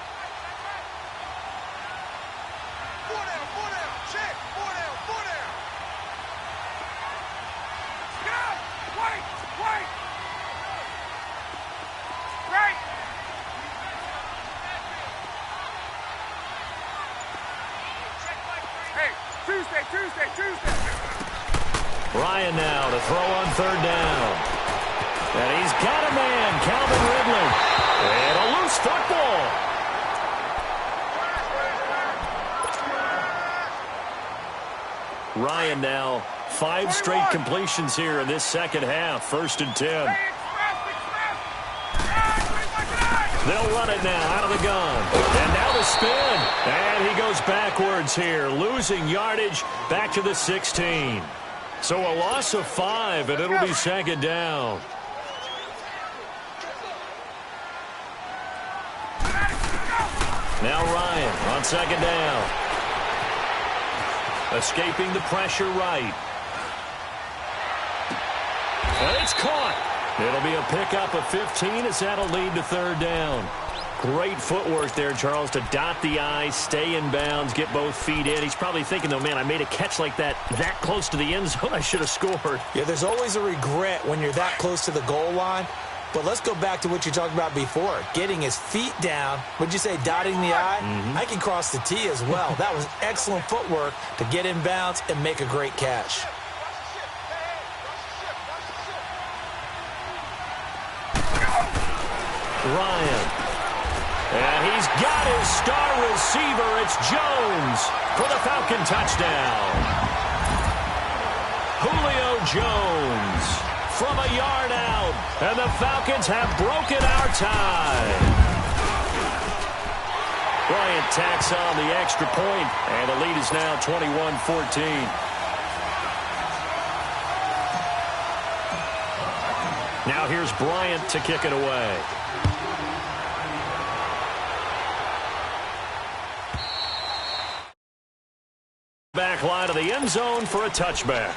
Tuesday. Ryan now to throw on 3rd down. And he's got a man, Calvin Ridley. And a loose football. Ryan now, 5 straight completions here in this 2nd half. 1st and 10. They'll run it now out of the gun. And now the spin. And he goes backwards here, losing yardage back to the 16. So a loss of 5, and it'll be 2nd down. Now Ryan on 2nd down. Escaping the pressure right. And it's caught. It'll be a pickup of 15 as that'll lead to 3rd down. Great footwork there, Charles, to dot the I, stay in bounds, get both feet in. He's probably thinking, though, man, I made a catch like that close to the end zone. I should have scored. Yeah, there's always a regret when you're that close to the goal line. But let's go back to what you talked about before, getting his feet down. Would you say dotting the I? I can cross the T as well. That was excellent footwork to get in bounds and make a great catch. Ryan. And he's got his star receiver. It's Jones for the Falcon touchdown. Julio Jones from a yard out. And the Falcons have broken our tie. Bryant tacks on the extra point, and the lead is now 21-14. Now here's Bryant to kick it away. Back line of the end zone for a touchback.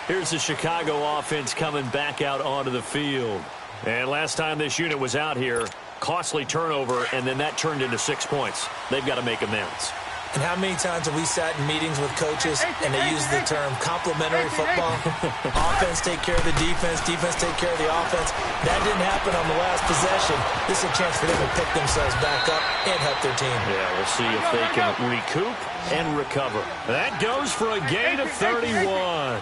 Here's the Chicago offense coming back out onto the field. And last time this unit was out here, costly turnover, and then that turned into 6 points. They've got to make amends. And how many times have we sat in meetings with coaches and they use the term complementary football? Offense take care of the defense, defense take care of the offense. That didn't happen on the last possession. This is a chance for them to pick themselves back up and help their team. Yeah, we'll see if they can recoup and recover. That goes for a gain of 31.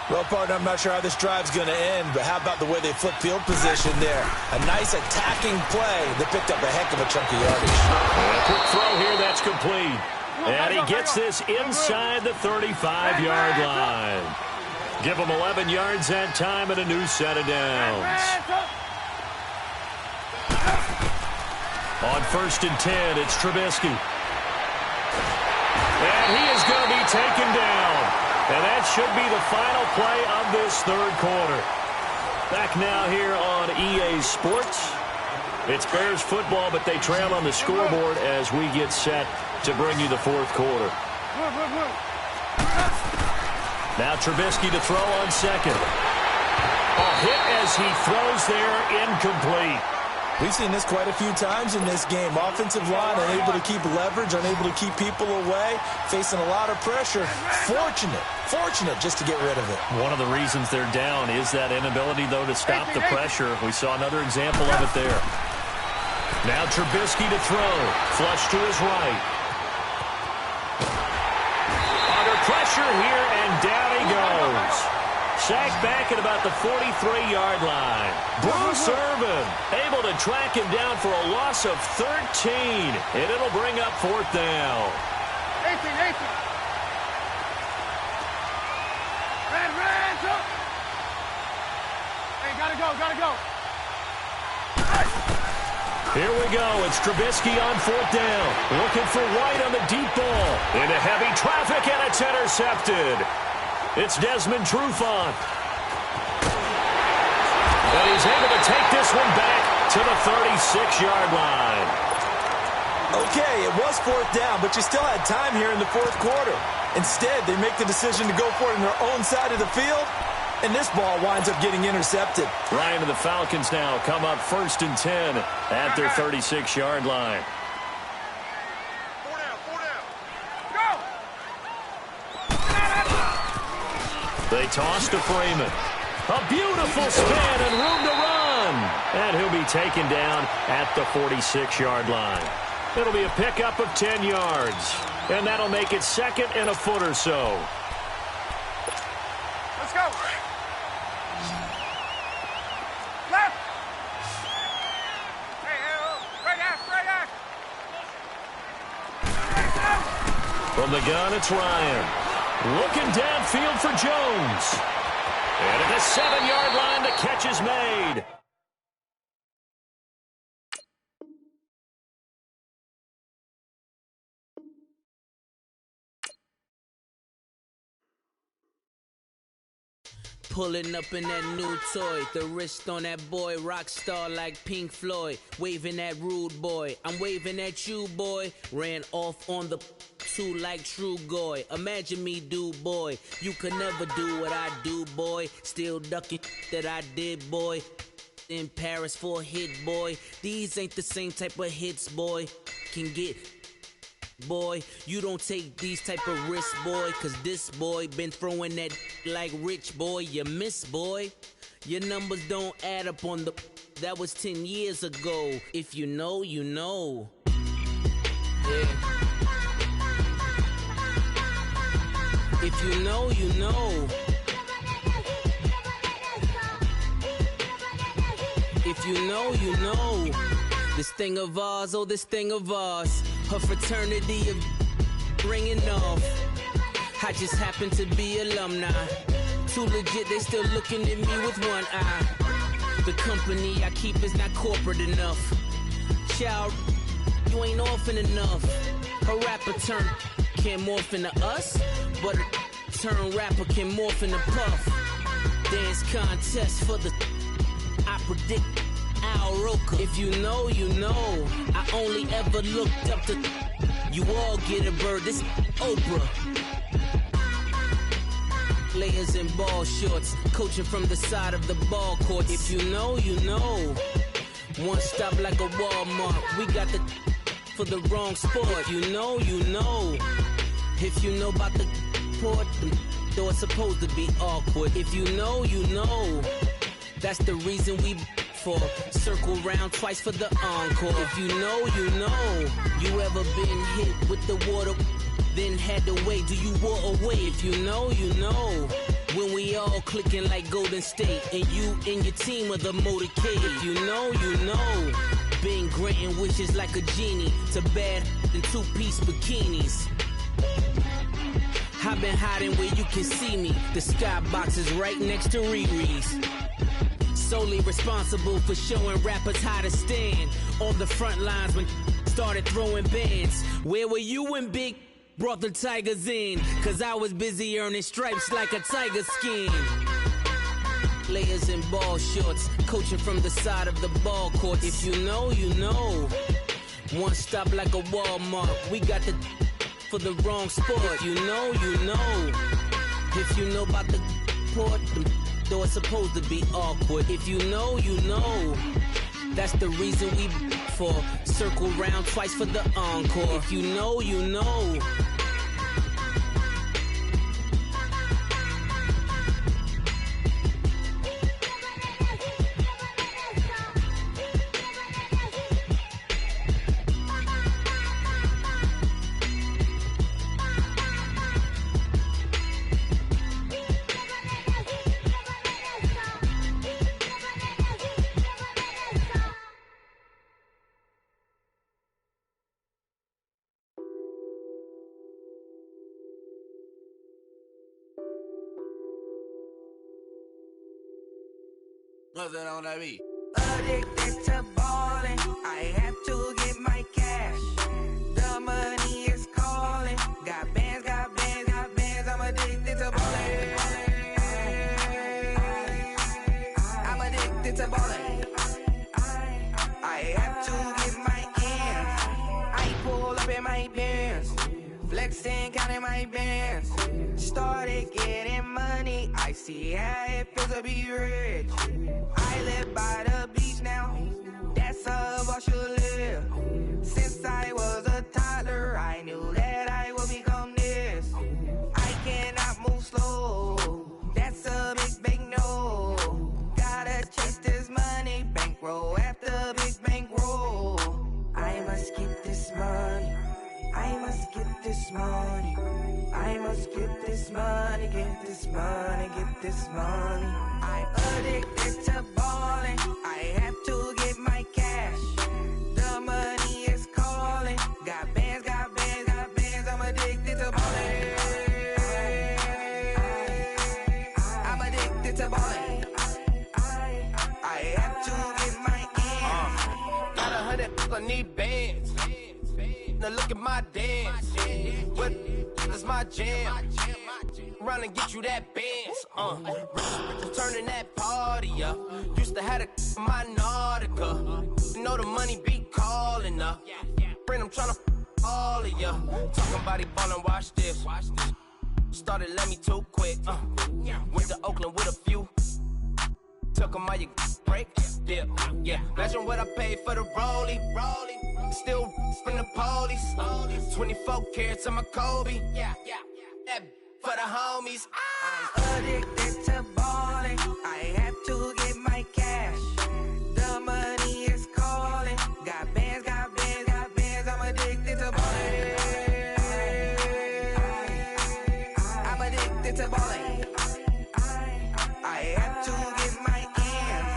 Well, partner, I'm not sure how this drive's going to end, but how about the way they flip field position there? A nice attacking play that picked up a heck of a chunk of yardage. And a quick throw here, that's complete. And he gets this inside the 35-yard line. Give him 11 yards that time and a new set of downs. On 1st and 10, it's Trubisky. And he is going to be taken down. And that should be the final play of this third quarter. Back now here on EA Sports. It's Bears football, but they trail on the scoreboard as we get set to bring you the fourth quarter. Now Trubisky to throw on second. A hit as he throws there, incomplete. We've seen this quite a few times in this game. Offensive line unable to keep leverage, unable to keep people away, facing a lot of pressure. Fortunate just to get rid of it. One of the reasons they're down is that inability, though, to stop the pressure. We saw another example of it there. Now Trubisky to throw. Flush to his right. Under pressure here, and down he goes. Sacked back at about the 43-yard line. Bruce Irvin able to track him down for a loss of 13. And it'll bring up fourth down. 18. Red, jump. Hey, gotta go. Here we go. It's Trubisky on fourth down. Looking for White on the deep ball. Into heavy traffic, and it's intercepted. It's Desmond Trufant. And he's able to take this one back to the 36-yard line. Okay, it was fourth down, but you still had time here in the fourth quarter. Instead, they make the decision to go for it on their own side of the field, and this ball winds up getting intercepted. Ryan and the Falcons now come up 1st and 10 at their 36-yard line. They toss to Freeman. A beautiful spin and room to run. And he'll be taken down at the 46-yard line. It'll be a pickup of 10 yards. And that'll make it second and a foot or so. Let's go. Left. Straight ass. From the gun, it's Ryan. Looking downfield for Jones. And at the 7-yard line, the catch is made. Pulling up in that new toy, the wrist on that boy, rock star like Pink Floyd, waving at rude boy, I'm waving at you boy, ran off on the two like True Goy, imagine me do boy, you could never do what I do boy, still ducking that I did boy, in Paris for a hit boy, these ain't the same type of hits boy, can get boy, you don't take these type of risks, boy, cause this boy been throwing that like rich boy, you miss, boy. Your numbers don't add up on the, that was 10 years ago. If you know, you know. Yeah. If you know, you know. If you know, you know. This thing of ours, oh, this thing of ours. Her fraternity of ringing off. I just happen to be alumni. Too legit, they still looking at me with one eye. The company I keep is not corporate enough. Child, you ain't orphan enough. A rapper turn can't morph into us, but a turn rapper can morph into Puff. Dance contest for the, I predict Al Roker. If you know, you know. I only ever looked up to, you all get a bird, this Oprah. Players in ball shorts, coaching from the side of the ball court. If you know, you know. One stop like a Walmart. We got the for the wrong sport. You know. If you know about the port, though it's supposed to be awkward. If you know, you know. That's the reason we for circle round twice for the encore. If you know, you know. You ever been hit with the water, then had to wait? Do you walk away? If you know, you know. When we all clicking like Golden State, and you and your team are the motorcade. If you know, you know. Been granting wishes like a genie to bad in two-piece bikinis. I've been hiding where you can see me. The skybox is right next to Riri's. Solely responsible for showing rappers how to stand on the front lines when started throwing bands. Where were you when Big brought the Tigers in? Cause I was busy earning stripes like a tiger skin. Layers in ball shorts, coaching from the side of the ball court. If you know, you know. One stop like a Walmart. We got the for the wrong sport. You know, you know. If you know about the port, though it's supposed to be awkward. If you know, you know. That's the reason we for circle round twice for the encore. If you know, you know. What's that on that beat? Addicted to ballin', I have to get my cash. The money is calling. Got bands, I'm addicted to ballin'. I'm addicted to ballin'. I have to get my ends. I pull up in my pants, flexing, counting my bands. Started getting money, I see how it feels to be rich. I live by the beach now, that's how I should live. Since I was a toddler, I knew that I would become this. I cannot move slow, that's a big no. Gotta chase this money, bankroll after big bankroll. I must get this money, I must get this money. I must get this money, get this money, get this money. I'm addicted to ballin', I have to get my cash. The money is calling. Got bands, I'm addicted to ballin'. I'm addicted to ballin'. I have to get my ends. Got 100, I need bands. Now look at my dance. What is my jam? Run and get you that bands. Turning that party up. Used to have a my Nautica. You know the money be calling up. Friend, I'm tryna all of ya. Talking about it ballin', watch this. Started let me too quick. Went to Oakland with a few. Took 'em all you break. Yeah. Imagine what I paid for the rollie. Still from the police. 24 carats on my Kobe. That for the homies. I'm addicted to ballin', I have to get my cash. The money is calling. Got bands, I'm addicted to ballin'. I'm addicted to ballin'. I have to get my ends.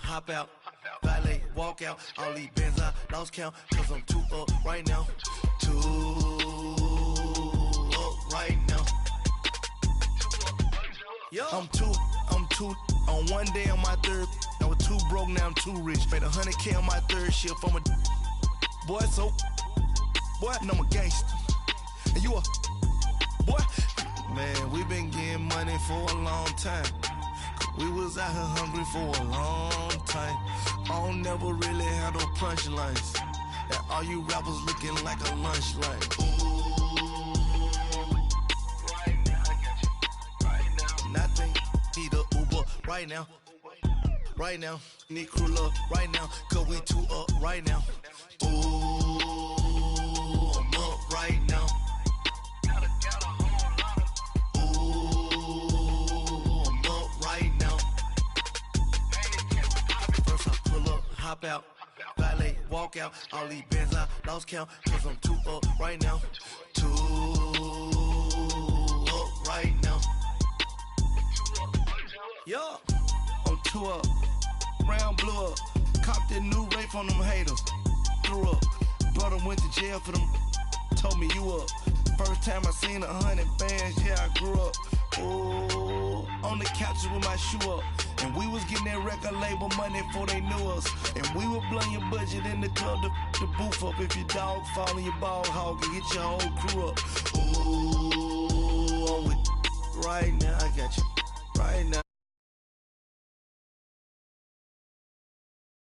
Hop out, valet, walk out. All these bands I lost count, cause I'm too up right now. 2 up right now. I'm two on one day on my third. I was too broke, now I'm too rich. Made 100K on my third shift. I'm a boy, so boy, and I'm a gangster. And you a boy. Man, we been getting money for a long time. We was out here hungry for a long time. I don't never really have no punchlines. And all you rappers looking like a lunch line. Right now, I got you. Right now. Nothing. Need a Uber right now. Right now. Need crew up right now. Cause we two up right now. Ooh, I'm up right now. Hop out, valet, walk out, all these bands I lost count, cause I'm 2 up right now, 2 up right now, yeah, I'm 2 up, round blew up, copped that new rape on them haters, threw up, brother went to jail for them, told me you up, first time I seen 100 bands, yeah I grew up, ooh, on the couches with my shoe up. And we was getting that record label money before they knew us. And we were blowing your budget in the club to boof up. If your dog fall in your ball hog and get your whole crew up. Ooh.